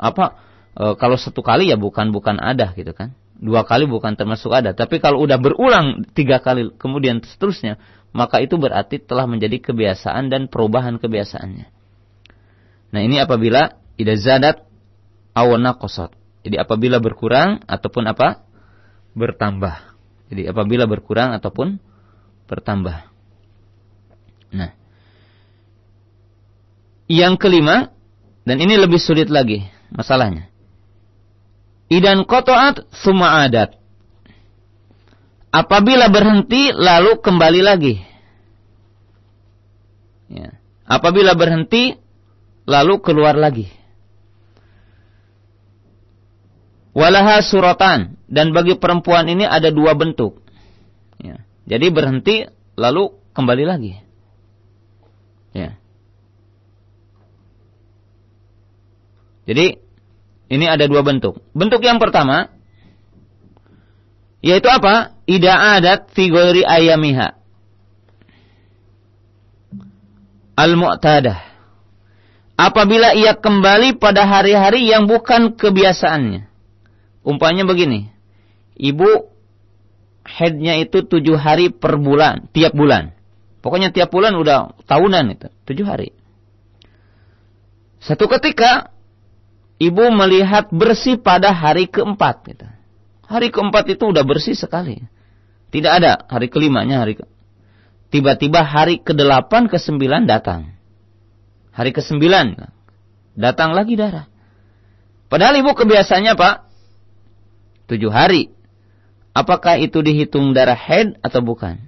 kalau 1 kali ya bukan adah gitu kan. 2 kali bukan termasuk adat. Tapi kalau udah berulang 3 kali kemudian seterusnya, maka itu berarti telah menjadi kebiasaan dan perubahan kebiasaannya. Nah, ini apabila idza zadat aw naqasat. Jadi apabila berkurang ataupun bertambah. Jadi apabila berkurang ataupun bertambah. Nah, yang kelima, dan ini lebih sulit lagi masalahnya. Idan qata'at tsumma adat. Apabila berhenti lalu kembali lagi. Ya. Apabila berhenti lalu keluar lagi. Walaha suratan, dan bagi perempuan ini ada 2 bentuk. Ya. Jadi berhenti lalu kembali lagi. Ya. Jadi ini ada 2 bentuk. Bentuk yang pertama yaitu apa? Idza adat fi ghairi ayamiha al-mu'tadah. Apabila ia kembali pada hari-hari yang bukan kebiasaannya. Umpamanya begini. Ibu haidnya itu 7 hari per bulan, tiap bulan. Pokoknya tiap bulan udah tahunan itu, 7 hari. Satu ketika ibu melihat bersih pada hari keempat gitu. Hari keempat itu udah bersih sekali. Tidak ada hari kelimanya, tiba-tiba hari ke-8 ke-9 datang. Hari ke-9 datang lagi darah. Padahal ibu kebiasaannya apa? 7 hari. Apakah itu dihitung darah haid atau bukan?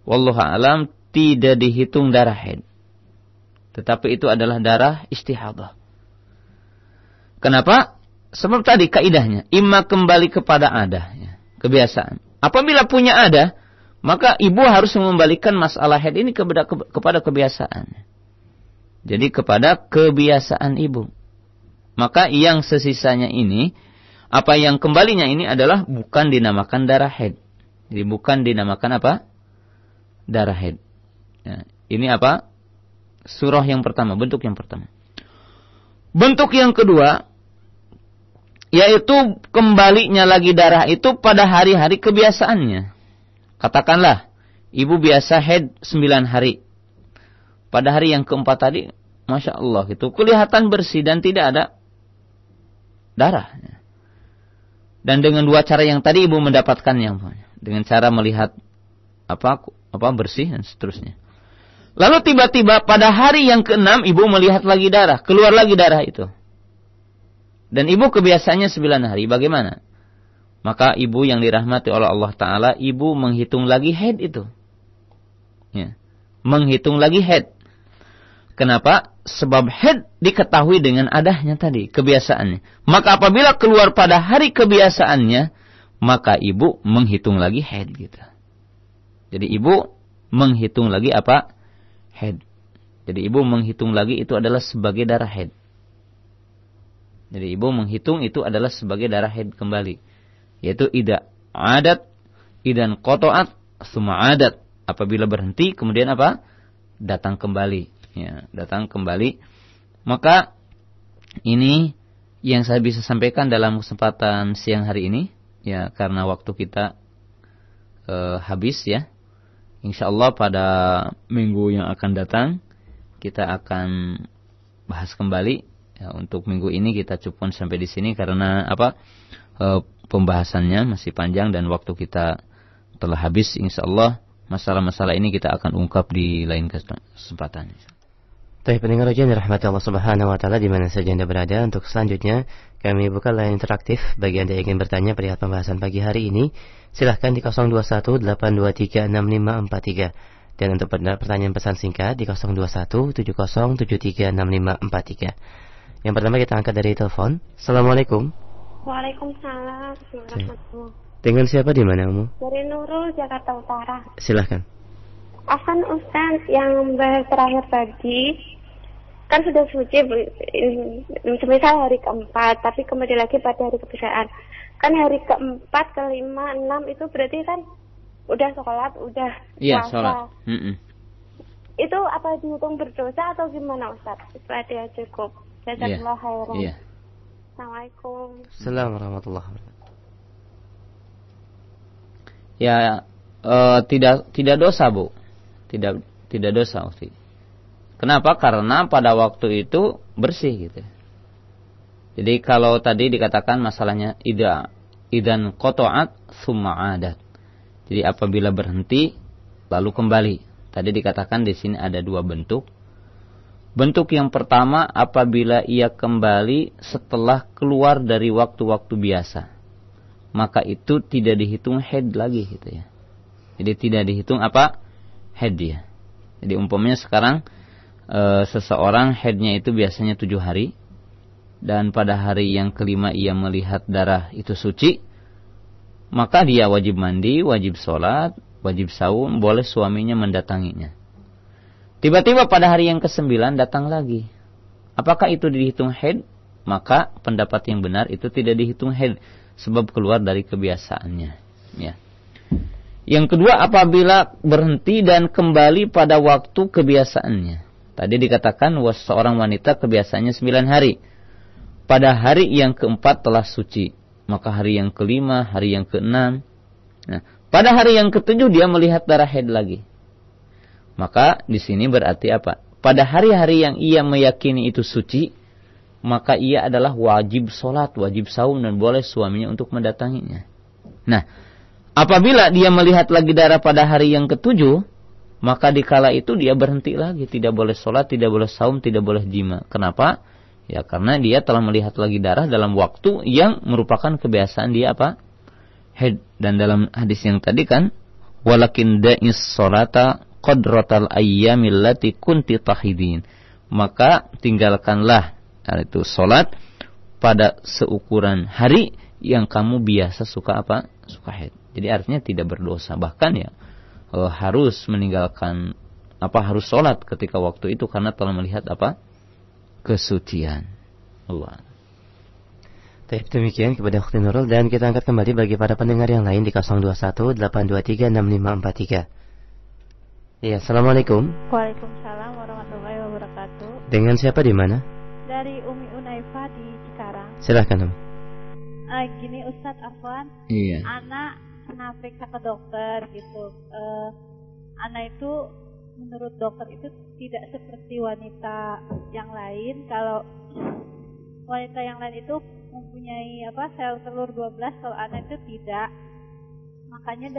Wallahu a'lam, tidak dihitung darah haid. Tetapi itu adalah darah istihadah. Kenapa? Sebab tadi kaidahnya, imma kembali kepada adah, ya, kebiasaan. Apabila punya adah, maka ibu harus mengembalikan masalah haid ini kepada kebiasaan. Jadi kepada kebiasaan ibu. Maka yang sesisanya ini, apa yang kembalinya ini adalah bukan dinamakan darah haid. Jadi bukan dinamakan apa? Darah haid. Ya, ini apa? Surah yang pertama, bentuk yang pertama. Bentuk yang kedua, yaitu kembalinya lagi darah itu pada hari-hari kebiasaannya. Katakanlah, ibu biasa haid 9 hari. Pada hari yang keempat tadi, Masya Allah, itu kelihatan bersih dan tidak ada darah. Dan dengan 2 cara yang tadi ibu mendapatkannya. Dengan cara melihat apa bersih dan seterusnya. Lalu tiba-tiba pada hari yang ke-6 ibu melihat lagi darah. Keluar lagi darah itu. Dan ibu kebiasaannya 9 hari. Bagaimana? Maka ibu yang dirahmati oleh Allah Ta'ala, ibu menghitung lagi haid itu. Ya. Menghitung lagi haid. Kenapa? Sebab haid diketahui dengan adanya tadi, kebiasaannya. Maka apabila keluar pada hari kebiasaannya, maka ibu menghitung lagi haid gitu. Jadi ibu menghitung lagi apa? Haid. Jadi ibu menghitung lagi itu adalah sebagai darah haid. Jadi ibu menghitung itu adalah sebagai darah haid kembali. Yaitu ida adat, idan qata'at, summa adat. Apabila berhenti, kemudian apa? Datang kembali. Ya, datang kembali. Maka ini yang saya bisa sampaikan dalam kesempatan siang hari ini. Ya, karena waktu kita habis ya. InsyaAllah pada minggu yang akan datang, kita akan bahas kembali. Ya, untuk minggu ini kita cukupkan sampai di sini karena apa? Pembahasannya masih panjang dan waktu kita telah habis. InsyaAllah masalah-masalah ini kita akan ungkap di lain kesempatan. Baik, pendengar ujian dirahmati Allah Subhanahu wa taala di mana saja Anda berada. Untuk selanjutnya kami buka line interaktif bagi Anda yang ingin bertanya perihal pembahasan pagi hari ini. Silahkan di 0218236543 dan untuk pertanyaan pesan singkat di 0217073543. Yang pertama kita angkat dari telepon. Assalamualaikum. Waalaikumsalam. Dengan siapa di mana kamu? Dari Nurul, Jakarta Utara. Silahkan. Afan Ustaz, yang bahas terakhir tadi kan sudah suci, semisal hari keempat, tapi kembali lagi pada hari kebiasaan. Kan hari keempat, kelima, 6 itu berarti kan udah sholat, udah iya, puasa. Sholat. Itu apa dihitung berdosa atau gimana Ustaz? Itu aja cukup. Jazakallahu khairan. Iya. Assalamualaikum. Assalamualaikum warahmatullahi wabarakatuh. Ya, tidak dosa, Bu. Tidak dosa, Ustaz. Kenapa? Karena pada waktu itu bersih gitu. Jadi kalau tadi dikatakan masalahnya idan qata'at summa adat. Jadi apabila berhenti lalu kembali. Tadi dikatakan di sini ada 2 bentuk. Bentuk yang pertama apabila ia kembali setelah keluar dari waktu-waktu biasa. Maka itu tidak dihitung haid lagi gitu ya. Jadi tidak dihitung apa? Haid dia. Jadi umpamanya sekarang seseorang haidnya itu biasanya 7 hari. Dan pada hari yang kelima ia melihat darah itu suci. Maka dia wajib mandi, wajib sholat, wajib saum, boleh suaminya mendatanginya. Tiba-tiba pada hari yang ke-9 datang lagi. Apakah itu dihitung haid? Maka pendapat yang benar itu tidak dihitung haid. Sebab keluar dari kebiasaannya. Ya. Yang kedua apabila berhenti dan kembali pada waktu kebiasaannya. Tadi dikatakan seorang wanita kebiasaannya 9 hari. Pada hari yang keempat telah suci. Maka hari yang kelima, hari yang keenam. Nah, pada hari yang ketujuh dia melihat darah haid lagi. Maka di sini berarti apa? Pada hari-hari yang ia meyakini itu suci, maka ia adalah wajib sholat, wajib saum dan boleh suaminya untuk mendatanginya. Nah, apabila dia melihat lagi darah pada hari yang ketujuh, maka dikala itu dia berhenti lagi, tidak boleh sholat, tidak boleh saum, tidak boleh jima. Kenapa? Ya, karena dia telah melihat lagi darah dalam waktu yang merupakan kebiasaan dia apa? Haid. Dan dalam hadis yang tadi kan, walakin da'is salata qadratal ayyamil lati kunti tahidin. Maka tinggalkanlah itu salat pada seukuran hari yang kamu biasa suka apa? Suka haid. Jadi artinya tidak berdosa. Bahkan ya harus meninggalkan harus salat ketika waktu itu karena telah melihat apa? Kesucian. Allah. Baik, demikian kepada Ukhti Nurul, dan kita angkat kembali bagi para pendengar yang lain di 0218236543. Iya, assalamualaikum. Waalaikumsalam warahmatullahi wabarakatuh. Dengan siapa di mana? Dari Umi Unaifa di Cikarang. Silahkan Umi. Gini Ustadz Afwan. Iya. Anak pernah periksa ke dokter gitu. Anak itu menurut dokter itu tidak seperti wanita yang lain. Kalau wanita yang lain itu mempunyai sel telur 12, kalau anak itu tidak. Makanya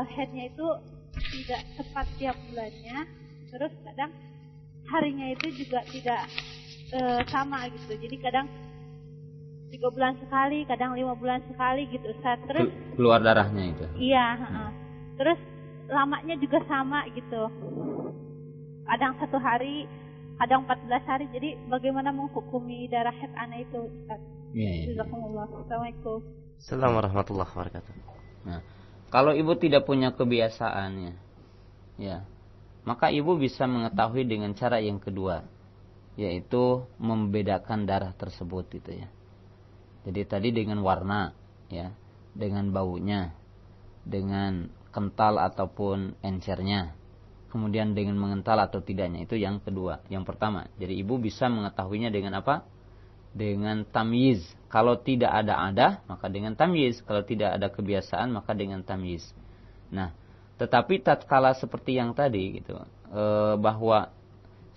headnya itu tidak tepat tiap bulannya. Terus kadang harinya itu juga tidak sama gitu. Jadi kadang 3 bulan sekali, kadang 5 bulan sekali gitu. Terus keluar darahnya itu. Iya. Terus lamanya juga sama gitu. Kadang 1 hari, kadang 14 hari. Jadi bagaimana menghukumi darah haid anak itu, Ustaz? Iya. Assalamualaikum. Assalamualaikum warahmatullahi wabarakatuh. Nah, kalau ibu tidak punya kebiasaannya, ya, maka ibu bisa mengetahui dengan cara yang kedua, yaitu membedakan darah tersebut gitu ya. Jadi tadi dengan warna, ya, dengan baunya, dengan kental ataupun encernya, kemudian dengan mengental atau tidaknya, itu yang kedua. Yang pertama, jadi ibu bisa mengetahuinya dengan apa? Dengan tamyiz. Kalau tidak ada, maka dengan tamyiz. Kalau tidak ada kebiasaan, maka dengan tamyiz. Nah, tetapi tatkala seperti yang tadi gitu, bahwa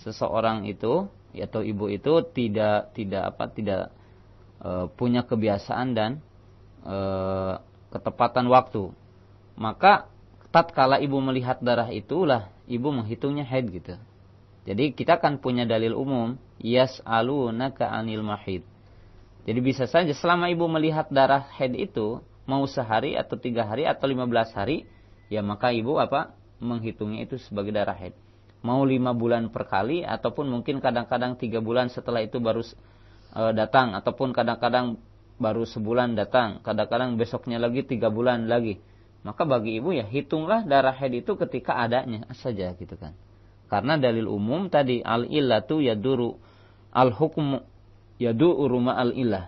seseorang itu atau ibu itu tidak punya kebiasaan dan ketepatan waktu, maka tatkala ibu melihat darah itulah ibu menghitungnya haid gitu. Jadi kita kan punya dalil umum, yas'alunaka 'anil mahid. Jadi bisa saja selama ibu melihat darah haid itu mau sehari atau 3 hari atau 15 hari, ya maka ibu menghitungnya itu sebagai darah haid. Mau 5 bulan per kali ataupun mungkin kadang-kadang 3 bulan setelah itu baru datang, ataupun kadang-kadang baru sebulan datang, kadang-kadang besoknya lagi 3 bulan lagi. Maka bagi ibu ya hitunglah darah haid itu ketika adanya saja gitu kan. Karena dalil umum tadi al-illatu yaduru al-hukmu yaduru ma'al illah.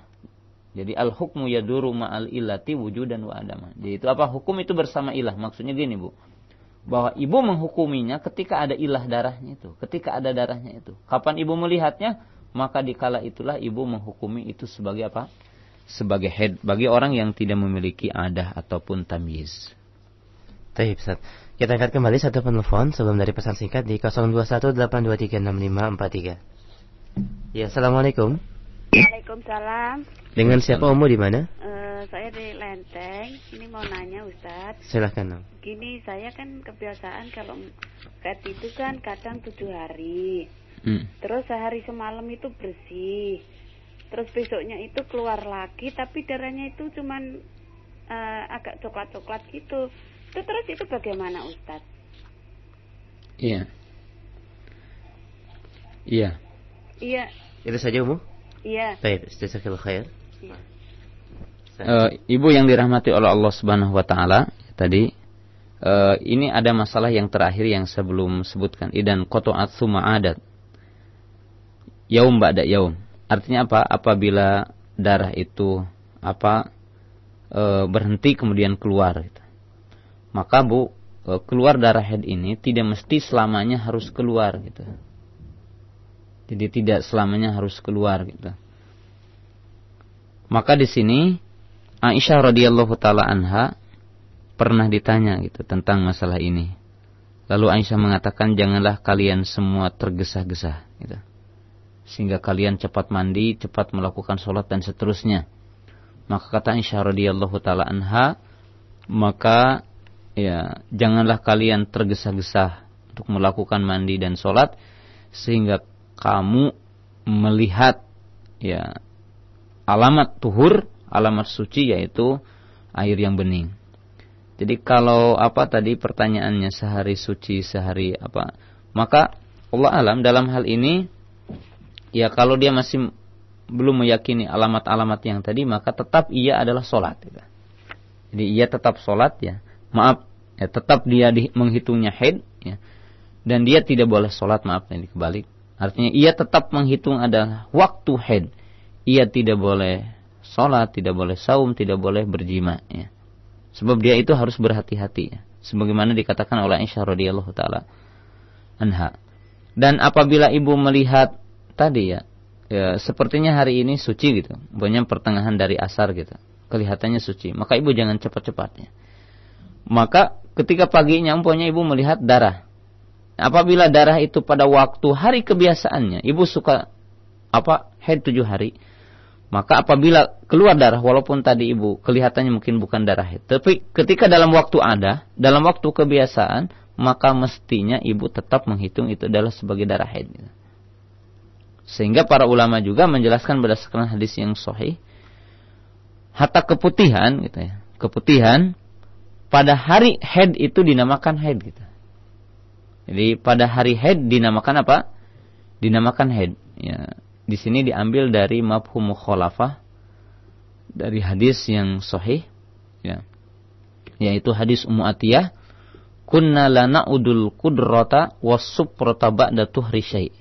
Jadi al-hukmu yaduru ma'al illati wujudan wa adama. Jadi itu hukum itu bersama ilah. Maksudnya gini, Bu. Bahwa ibu menghukuminya ketika ada ilah darahnya itu, ketika ada darahnya itu. Kapan ibu melihatnya, maka dikala itulah ibu menghukumi itu sebagai apa? Sebagai haid bagi orang yang tidak memiliki adah ataupun tamyiz. Baik, Ustaz. Kita angkat kembali satu penelpon sebelum dari pesan singkat di 0218236543. Ya, assalamualaikum. Waalaikumsalam. Dengan siapa Umu di mana? Saya di Lenteng. Ini mau nanya Ustaz. Silahkan. Gini, saya kan kebiasaan kalau haid itu kan kadang 7 hari. Terus sehari semalam itu bersih. Terus besoknya itu keluar lagi, tapi darahnya itu cuman agak coklat-coklat gitu. Terus itu bagaimana Ustaz? Iya. Itu saja Umu? Iya. Baik, jazakallahu khair. Iya. Ibu yang dirahmati oleh Allah Subhanahu wa taala, tadi ini ada masalah yang terakhir yang sebelum sebutkan, idan qata'at summa adat. Yaum ba'da yaum. Artinya apa? Apabila darah itu berhenti kemudian keluar gitu. Maka Bu, keluar darah haid ini tidak mesti selamanya harus keluar gitu. Jadi tidak selamanya harus keluar gitu. Maka di sini Aisyah radhiyallahu taala anha pernah ditanya gitu tentang masalah ini. Lalu Aisyah mengatakan, janganlah kalian semua tergesa-gesa gitu. Sehingga kalian cepat mandi, cepat melakukan sholat dan seterusnya. Maka kata Aisyah radhiyallahu taala anha, maka ya janganlah kalian tergesa-gesa untuk melakukan mandi dan sholat sehingga kamu melihat ya alamat tuhur, alamat suci yaitu air yang bening. Jadi kalau tadi pertanyaannya sehari suci, sehari maka Allah alam dalam hal ini ya kalau dia masih belum meyakini alamat-alamat yang tadi, maka tetap ia adalah sholat. Jadi ia tetap sholat ya. Maaf, ya, tetap dia menghitungnya haid ya. Dan dia tidak boleh sholat, maaf ini kebalik. Artinya ia tetap menghitung ada waktu haid. Ia tidak boleh sholat, tidak boleh saum, tidak boleh berjima ya. Sebab dia itu harus berhati-hati ya. Sebagaimana dikatakan oleh Aisyah radhiyallahu taala anha. Dan apabila ibu melihat tadi ya sepertinya hari ini suci gitu, umpamanya pertengahan dari asar gitu, kelihatannya suci, maka ibu jangan cepat-cepat ya. Maka ketika paginya umpamanya ibu melihat darah, apabila darah itu pada waktu hari kebiasaannya, ibu suka haid 7 hari, maka apabila keluar darah, walaupun tadi ibu kelihatannya mungkin bukan darah haid, tapi ketika dalam waktu kebiasaan, maka mestinya ibu tetap menghitung itu adalah sebagai darah haid gitu. Sehingga para ulama juga menjelaskan berdasarkan hadis yang sahih, hatta keputihan gitu ya. Keputihan pada hari haid itu dinamakan haid gitu. Jadi pada hari haid dinamakan apa? Dinamakan haid. Ya, di sini diambil dari mafhum mukhalafah dari hadis yang sahih ya. Yaitu hadis Ummu Atiyah, kunna la na'udul qudrata was-suprata ba'da tuhri syai'.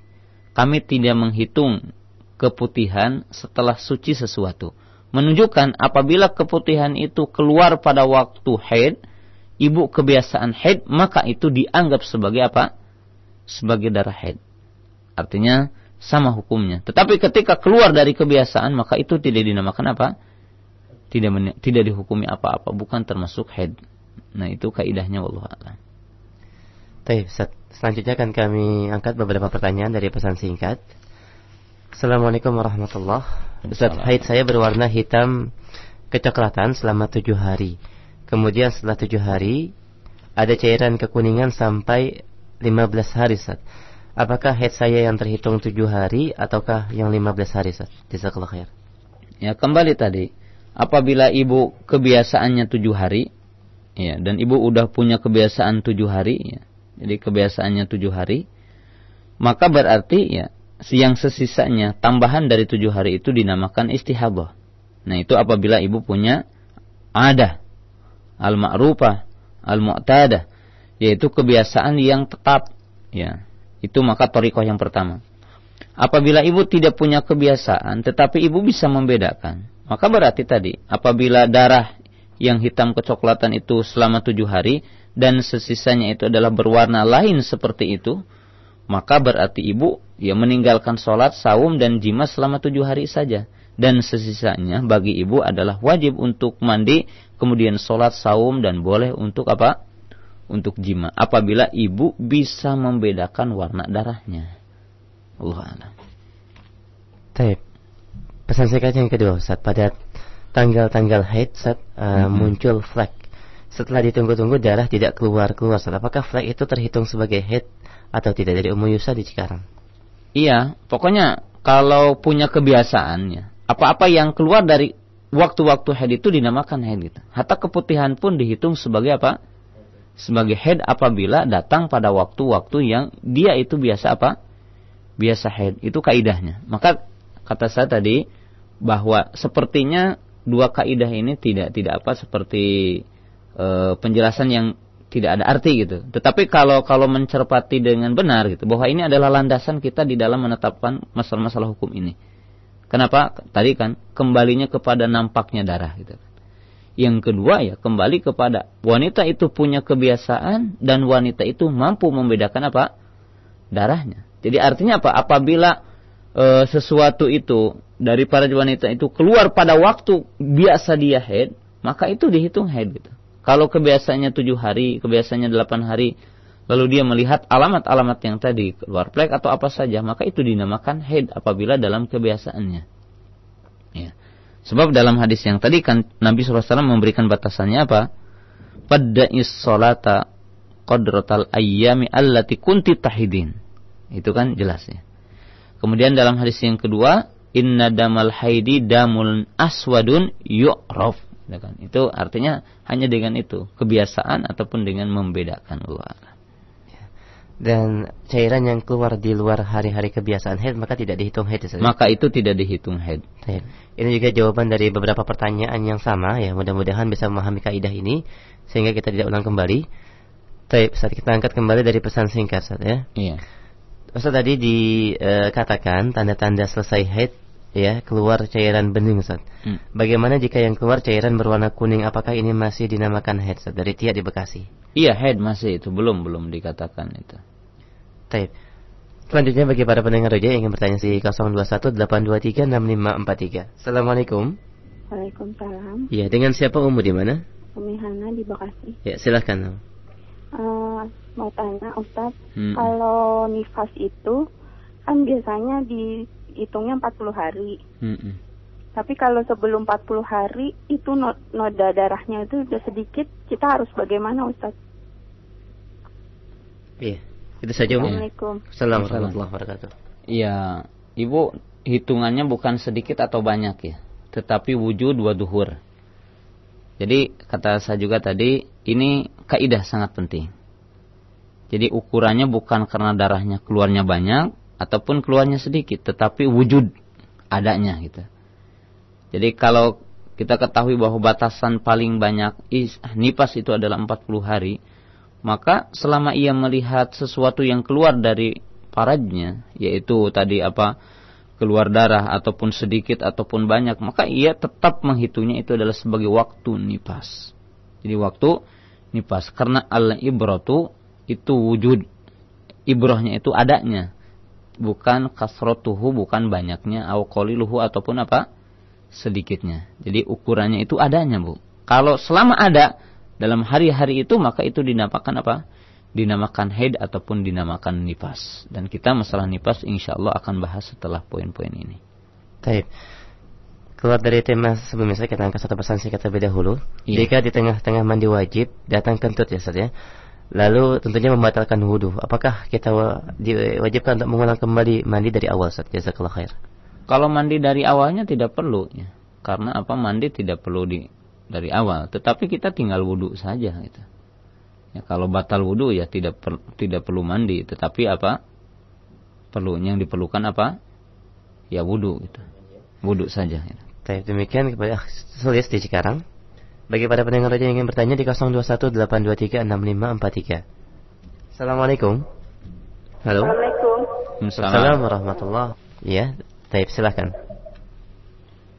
Kami tidak menghitung keputihan setelah suci sesuatu. Menunjukkan apabila keputihan itu keluar pada waktu haid, ibu kebiasaan haid, maka itu dianggap sebagai apa? Sebagai darah haid. Artinya sama hukumnya. Tetapi ketika keluar dari kebiasaan, maka itu tidak dinamakan apa? Tidak dihukumi apa-apa, bukan termasuk haid. Nah, itu kaidahnya wallahu a'lam. Baik, selanjutnya akan kami angkat beberapa pertanyaan dari pesan singkat. Assalamualaikum warahmatullahi wabarakatuh. Ustaz, haid saya berwarna hitam kecoklatan selama 7 hari. Kemudian setelah 7 hari ada cairan kekuningan sampai 15 hari, Ustaz. Apakah haid saya yang terhitung 7 hari ataukah yang 15 hari, Ustaz? Jazakallahu khair. Ya, kembali tadi, apabila ibu kebiasaannya 7 hari ya, dan ibu udah punya kebiasaan 7 hari ya, jadi kebiasaannya 7 hari, maka berarti ya yang sesisanya tambahan dari 7 hari itu dinamakan istihadah. Nah, itu apabila ibu punya adah al-ma'rufah, al-mu'tadah, yaitu kebiasaan yang tetap ya. Itu maka thariqah yang pertama. Apabila ibu tidak punya kebiasaan tetapi ibu bisa membedakan, maka berarti tadi apabila darah yang hitam kecoklatan itu selama 7 hari dan sesisanya itu adalah berwarna lain seperti itu, maka berarti ibu ya meninggalkan sholat, saum dan jima selama 7 hari saja. Dan sesisanya bagi ibu adalah wajib untuk mandi, kemudian sholat, saum dan boleh untuk apa? Untuk jima. Apabila ibu bisa membedakan warna darahnya. Allah a'lam. Baik. Pesan singkat yang kedua, Ustaz, pada tanggal-tanggal haid Ustaz, muncul flek. Setelah ditunggu-tunggu darah tidak keluar-keluar, Ustaz. Apakah flek itu terhitung sebagai haid atau tidak? Dari Ummu Yusa di Cikarang. Iya, pokoknya kalau punya kebiasaannya, apa-apa yang keluar dari waktu-waktu haid itu dinamakan haid gitu. Hatta keputihan pun dihitung sebagai apa? Sebagai haid apabila datang pada waktu-waktu yang dia itu biasa apa? Biasa haid. Itu kaidahnya. Maka kata saya tadi bahwa sepertinya dua kaidah ini tidak apa seperti penjelasan yang tidak ada arti gitu. Tetapi kalau mencermati dengan benar gitu, bahwa ini adalah landasan kita di dalam menetapkan masalah-masalah hukum ini. Kenapa? Tadi kan kembalinya kepada nampaknya darah gitu. Yang kedua ya kembali kepada wanita itu punya kebiasaan dan wanita itu mampu membedakan apa? Darahnya. Jadi artinya apa? Apabila sesuatu itu dari para wanita itu keluar pada waktu biasa dia haid, maka itu dihitung haid gitu. Kalau kebiasaannya 7 hari, kebiasaannya 8 hari, lalu dia melihat alamat-alamat yang tadi, keluar flek atau apa saja, maka itu dinamakan haid apabila dalam kebiasaannya. Ya. Sebab dalam hadis yang tadi kan Nabi SAW memberikan batasannya apa? Fadda'is sholata qadratal ayyami allati kunti tahidin. Itu kan jelas ya. Kemudian dalam hadis yang kedua, inna damal haidi damul aswadun yu'raf. Itu artinya hanya dengan itu, kebiasaan ataupun dengan membedakan. Dan cairan yang keluar di luar hari-hari kebiasaan haid maka tidak dihitung haid. Maka itu tidak dihitung haid. Ini juga jawaban dari beberapa pertanyaan yang sama ya. Mudah-mudahan bisa memahami kaidah ini sehingga kita tidak ulang kembali. Saat kita angkat kembali dari pesan singkat Ustaz ya. Iya. Ustaz tadi dikatakan tanda-tanda selesai haid ya, keluar cairan bening Ustaz. Bagaimana jika yang keluar cairan berwarna kuning, apakah ini masih dinamakan haid Ustaz? Dari Tia di Bekasi. Iya, haid masih itu, belum dikatakan itu. Baik. Selanjutnya bagi para pendengar roja yang ingin bertanya di 0218236543. Assalamualaikum. Waalaikumsalam. Iya, dengan siapa Ummu di mana? Umi Hana di Bekasi. Ya, silakan. Mau tanya Ustaz, kalau nifas itu kan biasanya dihitungnya 40 hari. Tapi kalau sebelum 40 hari itu noda darahnya itu udah sedikit, kita harus bagaimana Ustaz? Iya. Itu saja. Assalamualaikum. Assalamualaikum warahmatullahi wabarakatuh. Iya, Ibu, hitungannya bukan sedikit atau banyak ya, tetapi wujud wa duhur. Jadi kata saya juga tadi, ini kaidah sangat penting. Jadi ukurannya bukan karena darahnya keluarnya banyak ataupun keluarnya sedikit, tetapi wujud adanya gitu. Jadi kalau kita ketahui bahwa batasan paling banyak nifas itu adalah 40 hari, maka selama ia melihat sesuatu yang keluar dari farajnya, yaitu tadi keluar darah ataupun sedikit ataupun banyak, maka ia tetap menghitungnya itu adalah sebagai waktu nifas. Jadi waktu nifas, karena al-ibratu itu wujud, ibrahnya itu adanya, bukan kasratuhu, bukan banyaknya, au qaliluhu ataupun sedikitnya. Jadi ukurannya itu adanya, Bu. Kalau selama ada dalam hari-hari itu, maka itu dinamakan dinamakan haid ataupun dinamakan nifas. Dan kita masalah nifas insyaallah akan bahas setelah poin-poin ini. Baik. Keluar dari tema sebelumnya, kita angkat satu pesan singkat terlebih dahulu. Iya. Jika di tengah-tengah mandi wajib datang kentut ya Ustaz ya, lalu tentunya membatalkan wudu, apakah kita diwajibkan untuk mengulang kembali mandi dari awal Ustaz? Jazakallahu khair. Kalau mandi dari awalnya tidak perlu ya. Karena mandi tidak perlu dari awal, tetapi kita tinggal wudu saja gitu. Ya, kalau batal wudu ya tidak perlu mandi, tetapi yang diperlukan ya wudu gitu. Wudu saja gitu. Baik, demikian kepada Sulis di Cikarang. Bagi para pendengar yang ingin bertanya di 0218236543. Assalamualaikum. Halo. Assalamualaikum. Assalamualaikum warahmatullahi. Ya, baik, silakan.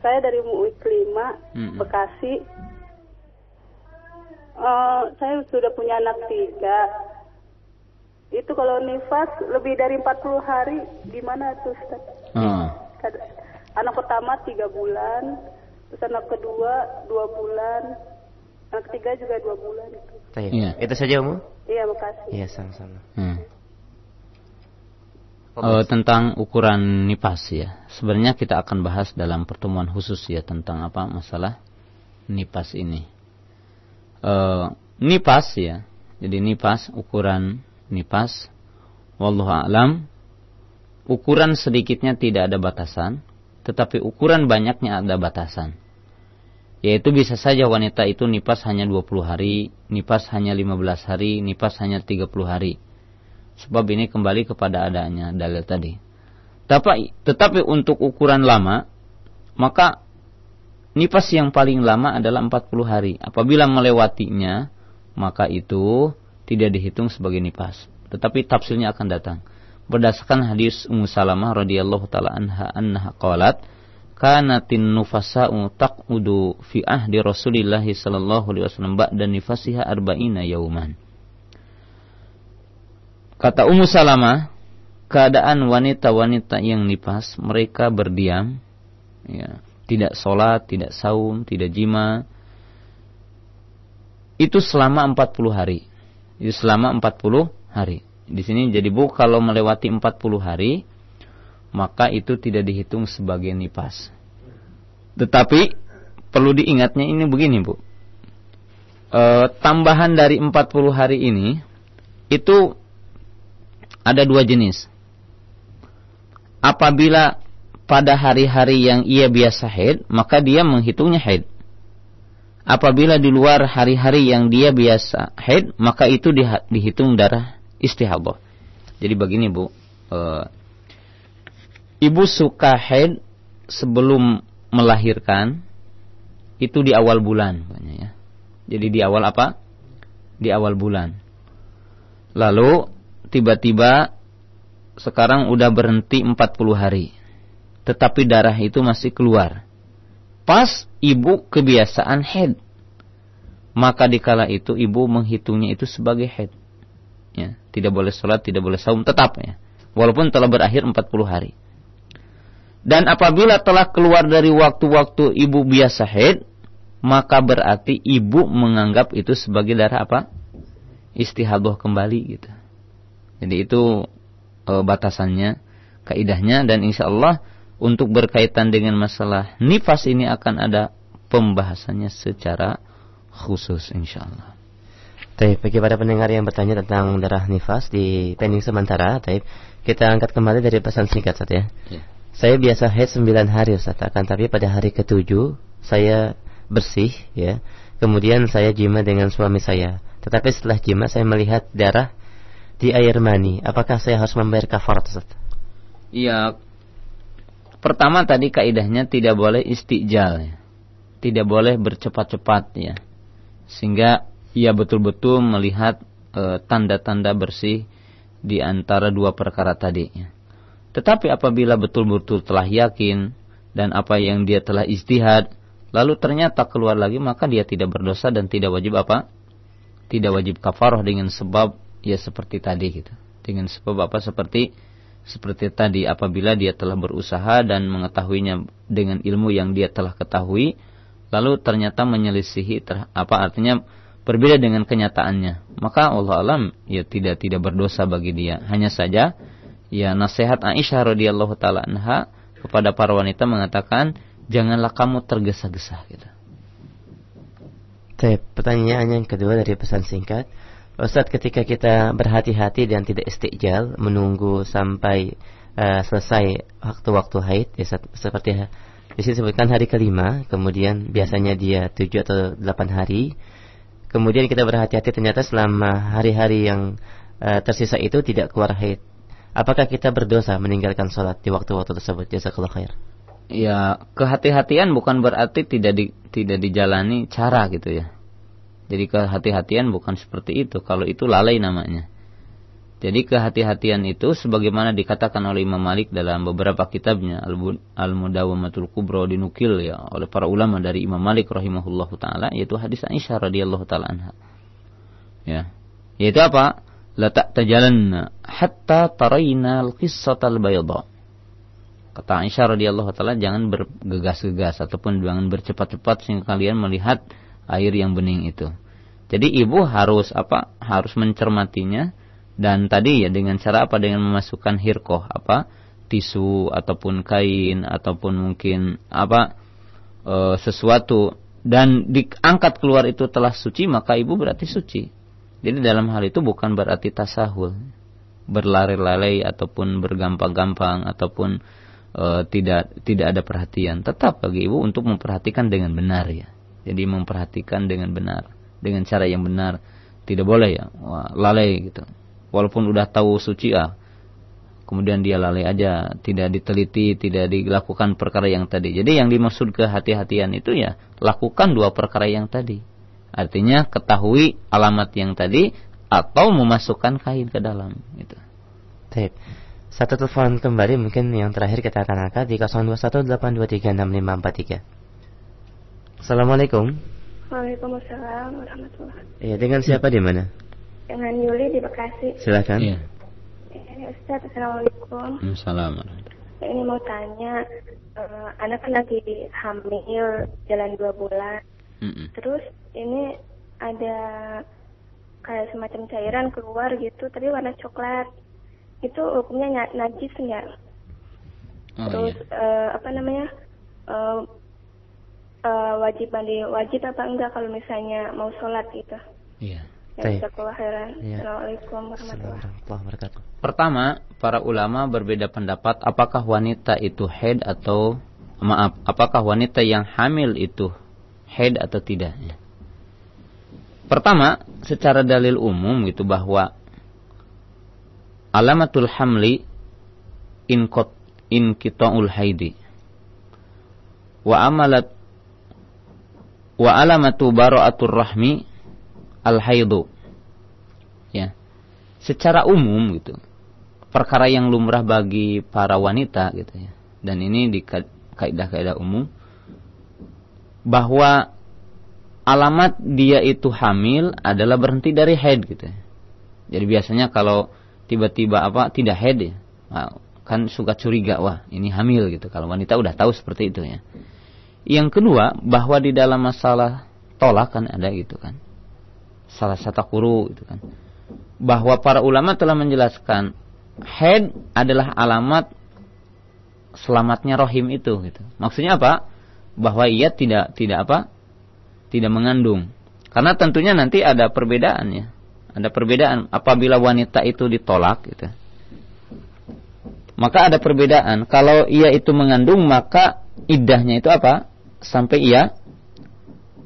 Saya dari MUI Kelima, Bekasi. Saya sudah punya anak 3. Itu kalau nifas lebih dari 40 hari, gimana tuh Ustaz? Anak pertama 3 bulan, terus anak kedua 2 bulan, anak ketiga juga 2 bulan. Iya. Itu saja Ummu? Iya, makasih. Iya, sama-sama. Tentang ukuran nifas ya. Sebenarnya kita akan bahas dalam pertemuan khusus ya tentang masalah nifas ini. Nifas ya. Jadi nifas, ukuran nifas, wallahu a'lam, ukuran sedikitnya tidak ada batasan, tetapi ukuran banyaknya ada batasan. Yaitu bisa saja wanita itu nifas hanya 20 hari, nifas hanya 15 hari, nifas hanya 30 hari. Sebab ini kembali kepada adanya dalil tadi. Tetapi untuk ukuran lama, maka nifas yang paling lama adalah 40 hari. Apabila melewatinya, maka itu tidak dihitung sebagai nifas. Tetapi tafsirnya akan datang. Berdasarkan hadis Ummu Salamah radhiyallahu taala anha qalat, kanatin nufasa'u taqudu fi ahdi Rasulillah sallallahu alaihi wasallam ba'da nifasiha 40 yauman. Kata Ummu Salamah, keadaan wanita-wanita yang nifas, mereka berdiam, ya, tidak sholat, tidak saum, tidak jima, itu selama 40 hari. Itu selama 40 hari. Di sini jadi Bu, kalau melewati 40 hari, maka itu tidak dihitung sebagai nifas. Tetapi perlu diingatnya ini begini Bu, tambahan dari 40 hari ini itu ada 2 jenis. Apabila pada hari-hari yang ia biasa haid, maka dia menghitungnya haid. Apabila di luar hari-hari yang dia biasa haid, maka itu dihitung darah istihadah. Jadi begini Bu, ibu suka haid sebelum melahirkan, itu di awal bulan, ya. Jadi di awal apa? Di awal bulan. Lalu tiba-tiba sekarang udah berhenti 40 hari, tetapi darah itu masih keluar. Pas ibu kebiasaan haid, maka dikala itu ibu menghitungnya itu sebagai haid. Ya, tidak boleh sholat, tidak boleh saum, tetap ya, walaupun telah berakhir 40 hari. Dan apabila telah keluar dari waktu-waktu ibu biasa haid, maka berarti ibu menganggap itu sebagai darah apa? Istihadah kembali gitu. Jadi itu batasannya, kaidahnya, dan insyaallah untuk berkaitan dengan masalah nifas ini akan ada pembahasannya secara khusus insyaallah. Taib, bagi para pendengar yang bertanya tentang darah nifas di pending sementara, taib, kita angkat kembali dari pesan singkat Ustaz ya. Saya biasa haid 9 hari Ustaz, akan tapi pada hari ke-7 saya bersih ya. Kemudian saya jima dengan suami saya. Tetapi setelah jima saya melihat darah di air mani. Apakah saya harus membayar kafarat Ustaz? Iya. Pertama tadi kaidahnya tidak boleh istijal ya. Tidak boleh bercepat-cepat ya. Sehingga ia betul-betul melihat tanda-tanda bersih di antara dua perkara tadi ya. Tetapi apabila betul-betul telah yakin dan apa yang dia telah ijtihad, lalu ternyata keluar lagi, maka dia tidak berdosa dan tidak wajib apa? Tidak wajib kafarah dengan sebab ya seperti tadi gitu. Dengan sebab apa? Seperti tadi, apabila dia telah berusaha dan mengetahuinya dengan ilmu yang dia telah ketahui, lalu ternyata menyelisihi artinya berbeda dengan kenyataannya, maka Allah alam ya tidak berdosa bagi dia. Hanya saja ya nasihat Aisyah radhiyallahu taala anha kepada para wanita mengatakan, janganlah kamu tergesa-gesa gitu. Pertanyaan yang kedua dari pesan singkat, Ustaz, ketika kita berhati-hati dan tidak istijal menunggu sampai selesai waktu-waktu haid ya, seperti di sini disebutkan hari ke-5, kemudian biasanya dia 7 atau 8 hari. Kemudian kita berhati-hati ternyata selama hari-hari yang tersisa itu tidak keluar haid. Apakah kita berdosa meninggalkan sholat di waktu-waktu tersebut? Jazakallahu khair. Ya, kehati-hatian bukan berarti tidak dijalani cara gitu ya. Jadi kehati-hatian bukan seperti itu. Kalau itu lalai namanya. Jadi kehati-hatian itu sebagaimana dikatakan oleh Imam Malik dalam beberapa kitabnya, Al-Mudawwamatul Kubra, dinukil ya oleh para ulama dari Imam Malik rahimahullahu taala, yaitu hadis Aisyah radhiyallahu taala anha. Ya. Yaitu apa? La ta'tajalanna hatta tarayna al-qissatal bayda. Kata Aisyah radhiyallahu taala, jangan bergegas-gegas ataupun jangan bercepat-cepat sehingga kalian melihat air yang bening itu. Jadi ibu harus harus mencermatinya. Dan tadi ya dengan cara apa? Dengan memasukkan hirqah, tisu ataupun kain ataupun mungkin sesuatu, dan diangkat keluar itu telah suci, maka ibu berarti suci. Jadi dalam hal itu bukan berarti tasahul, berlari-lari ataupun bergampang-gampang ataupun tidak ada perhatian. Tetap bagi ibu untuk memperhatikan dengan benar ya. Jadi memperhatikan dengan benar, dengan cara yang benar. Tidak boleh ya lalai gitu. Walaupun udah tahu suci kemudian dia lalai aja, tidak diteliti, tidak dilakukan perkara yang tadi. Jadi yang dimaksud kehati-hatian itu ya lakukan dua perkara yang tadi. Artinya ketahui alamat yang tadi atau memasukkan kain ke dalam gitu. Baik. Satu telepon kembali mungkin yang terakhir kita akan angkat di 0218236543. Assalamualaikum. Waalaikumsalam warahmatullahi. Iya, dengan siapa di mana? Dengan Yuli di Bekasi. Silakan. Iya. Ustaz, assalamualaikum. Assalamualaikum. Ini mau tanya, anak kan lagi hamil jalan 2 bulan. Terus ini ada kayak semacam cairan keluar gitu, tapi warna coklat. Itu hukumnya najis nggak? Terus iya. Wajib mandi wajib apa enggak kalau misalnya mau sholat gitu? Iya. Jazakallahu khairan. Assalamualaikum warahmatullahi wabarakatuh. Pertama, para ulama berbeda pendapat apakah wanita itu haid atau apakah wanita yang hamil itu haid atau tidak. Pertama, secara dalil umum gitu bahwa alamatul hamli inqita'ul haidi wa alamatu bara'atur rahmi al haidu. Ya. Secara umum gitu. Perkara yang lumrah bagi para wanita gitu ya. Dan ini di kaidah-kaidah umum bahwa alamat dia itu hamil adalah berhenti dari haid gitu. Jadi biasanya kalau tiba-tiba tidak haid ya, kan suka curiga, wah ini hamil gitu. Kalau wanita udah tahu seperti itu ya. Yang kedua, bahwa di dalam masalah tolak kan ada gitu kan, salah satu kuru gitu kan, bahwa para ulama telah menjelaskan haid adalah alamat selamatnya rahim itu gitu. Maksudnya apa? Bahwa ia tidak mengandung. Karena tentunya nanti ada perbedaannya. Ada perbedaan apabila wanita itu ditolak gitu. Maka ada perbedaan. Kalau ia itu mengandung, maka iddahnya itu apa? Sampai ia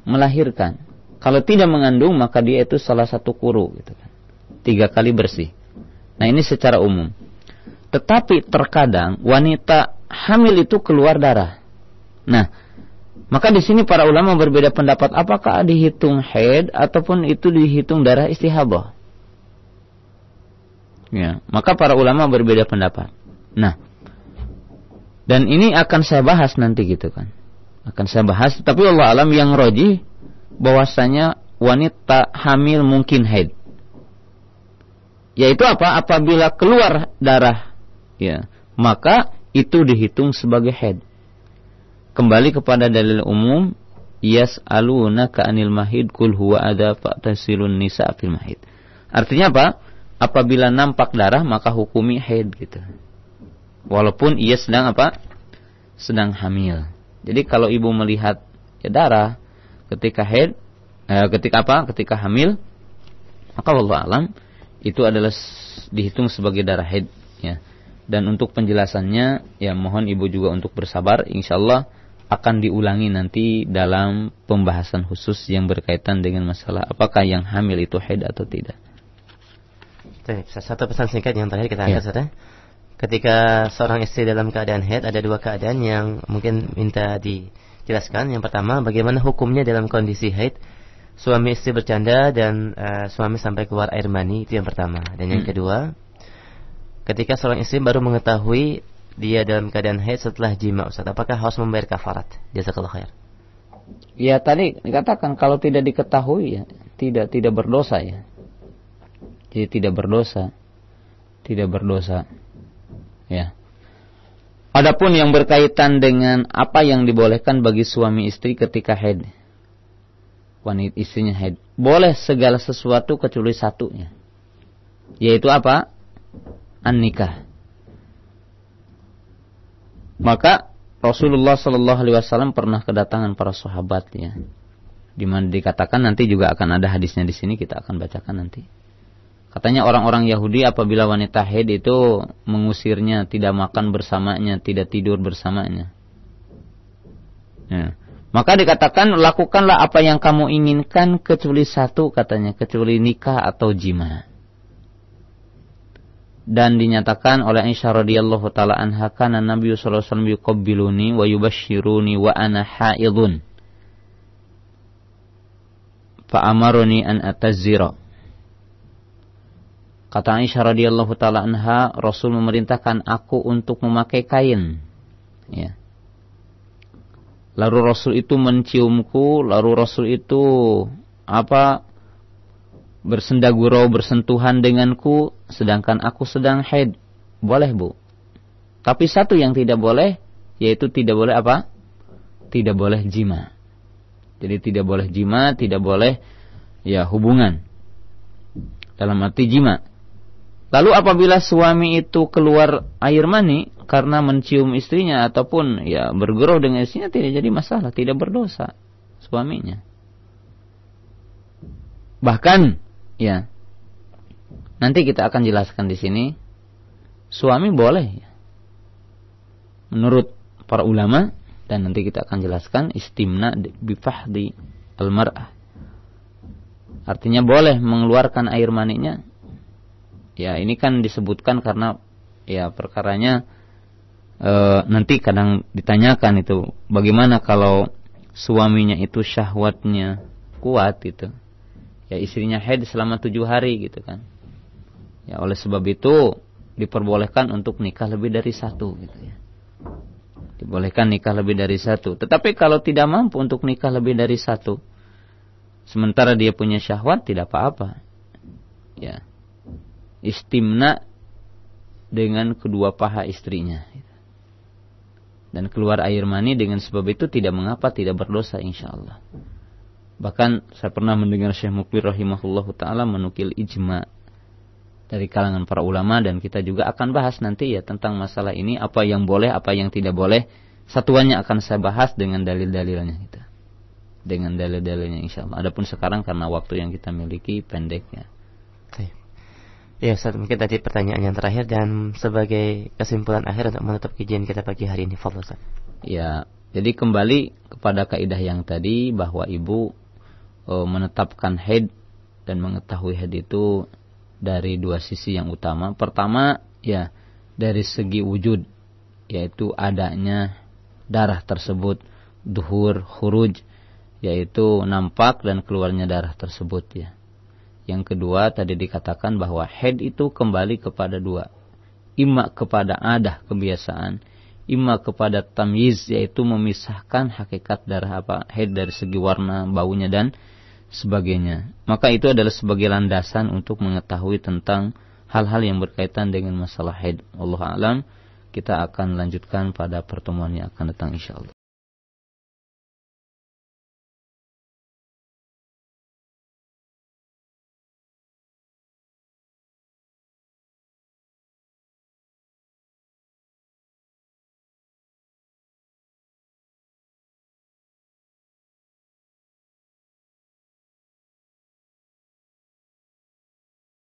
melahirkan. Kalau tidak mengandung, maka dia itu salah satu kuru gitu kan. 3 kali bersih. Nah, ini secara umum. Tetapi terkadang wanita hamil itu keluar darah. Nah, maka di sini para ulama berbeda pendapat apakah dihitung haid ataupun itu dihitung darah istihadah. Ya, maka para ulama berbeda pendapat. Nah, dan ini akan saya bahas nanti gitu kan. Akan saya bahas, tapi Allah alam yang rajih bahwasanya wanita hamil mungkin haid. Yaitu apa? Apabila keluar darah, ya, maka itu dihitung sebagai haid. Kembali kepada dalil umum, yas'alunaka 'anil mahid qul huwa adza fa'tasilun nisa fil mahid. Artinya apa? Apabila nampak darah maka hukumi haid gitu. Walaupun ia sedang apa? Sedang hamil. Jadi kalau ibu melihat ya darah ketika haid, ketika hamil, maka wallahu alam itu adalah dihitung sebagai darah haid ya. Dan untuk penjelasannya ya mohon ibu juga untuk bersabar, insyaallah akan diulangi nanti dalam pembahasan khusus yang berkaitan dengan masalah apakah yang hamil itu haid atau tidak. Satu pesan singkat yang terakhir kita angkat saja. Ketika seorang istri dalam keadaan haid, ada 2 keadaan yang mungkin minta dijelaskan. Yang pertama, bagaimana hukumnya dalam kondisi haid, suami istri bercanda dan suami sampai keluar air mani, itu yang pertama. Dan yang kedua, ketika seorang istri baru mengetahui dia dalam keadaan haid setelah jima, Ustaz, apakah harus membayar kafarat? Jazakallahu khair. Ya tadi dikatakan kalau tidak diketahui ya tidak berdosa ya. Jadi tidak berdosa. Ya. Adapun yang berkaitan dengan apa yang dibolehkan bagi suami istri ketika haid, wanita istrinya haid, boleh segala sesuatu kecuali satunya, yaitu apa? An-nikah. Maka Rasulullah Shallallahu Alaihi Wasallam pernah kedatangan para sahabat ya, di mana dikatakan nanti juga akan ada hadisnya di sini, kita akan bacakan nanti. Katanya orang-orang Yahudi apabila wanita haid itu mengusirnya, tidak makan bersamanya, tidak tidur bersamanya. Ya. Maka dikatakan lakukanlah apa yang kamu inginkan kecuali satu, katanya, kecuali nikah atau jima. Dan dinyatakan oleh Aisyah radhiyallahu taala anha, kana Nabi sallallahu alaihi wasallam yuqabbiluni wa yubashshiruni wa ana haidun. Fa amaroni an atazira. Kata Aisyah radhiyallahu taala anha, Rasul memerintahkan aku untuk memakai kain. Ya. Lalu Rasul itu menciumku, lalu Rasul itu bersendagurau, bersentuhan denganku, sedangkan aku sedang haid. Boleh, Bu. Tapi satu yang tidak boleh, yaitu tidak boleh apa? Tidak boleh jima. Jadi tidak boleh jima, tidak boleh ya hubungan. Dalam arti jima. Lalu apabila suami itu keluar air mani karena mencium istrinya ataupun ya bergerow dengan istrinya, tidak jadi masalah, tidak berdosa suaminya. Bahkan ya nanti kita akan jelaskan di sini suami boleh menurut para ulama, dan nanti kita akan jelaskan istimna bifahdi al-mar'ah. Artinya boleh mengeluarkan air maninya. Ya, ini kan disebutkan karena ya perkaranya nanti kadang ditanyakan itu bagaimana kalau suaminya itu syahwatnya kuat itu. Ya, istrinya haid selama 7 hari gitu kan. Ya, oleh sebab itu diperbolehkan untuk nikah lebih dari 1 gitu ya. Dibolehkan nikah lebih dari 1. Tetapi kalau tidak mampu untuk nikah lebih dari 1, sementara dia punya syahwat, tidak apa-apa. Ya. Istimna dengan kedua paha istrinya. Dan keluar air mani dengan sebab itu tidak mengapa, tidak berdosa insyaallah. Bahkan saya pernah mendengar Syekh Mukbir rahimahullahu ta'ala menukil ijma' dari kalangan para ulama, dan kita juga akan bahas nanti ya tentang masalah ini, apa yang boleh, apa yang tidak boleh. Satuannya akan saya bahas dengan dalil-dalilnya kita. Dengan dalil-dalilnya insyaallah. Adapun sekarang karena waktu yang kita miliki pendek ya. Ya, Ustaz, mungkin tadi pertanyaan yang terakhir dan sebagai kesimpulan akhir untuk menutup kajian kita pagi hari ini, fadhil Ustaz. Ya, jadi kembali kepada kaidah yang tadi bahwa ibu menetapkan haid dan mengetahui haid itu dari 2 sisi yang utama. Pertama, ya dari segi wujud, yaitu adanya darah tersebut, duhur, khuruj, yaitu nampak dan keluarnya darah tersebut ya. Yang kedua tadi dikatakan bahwa haid itu kembali kepada 2. Imma kepada adah, kebiasaan, imma kepada tamyiz, yaitu memisahkan hakikat darah haid dari segi warna, baunya dan sebagainya. Maka itu adalah sebagai landasan untuk mengetahui tentang hal-hal yang berkaitan dengan masalah haid. Wallahu a'lam. Kita akan lanjutkan pada pertemuan yang akan datang insyaallah.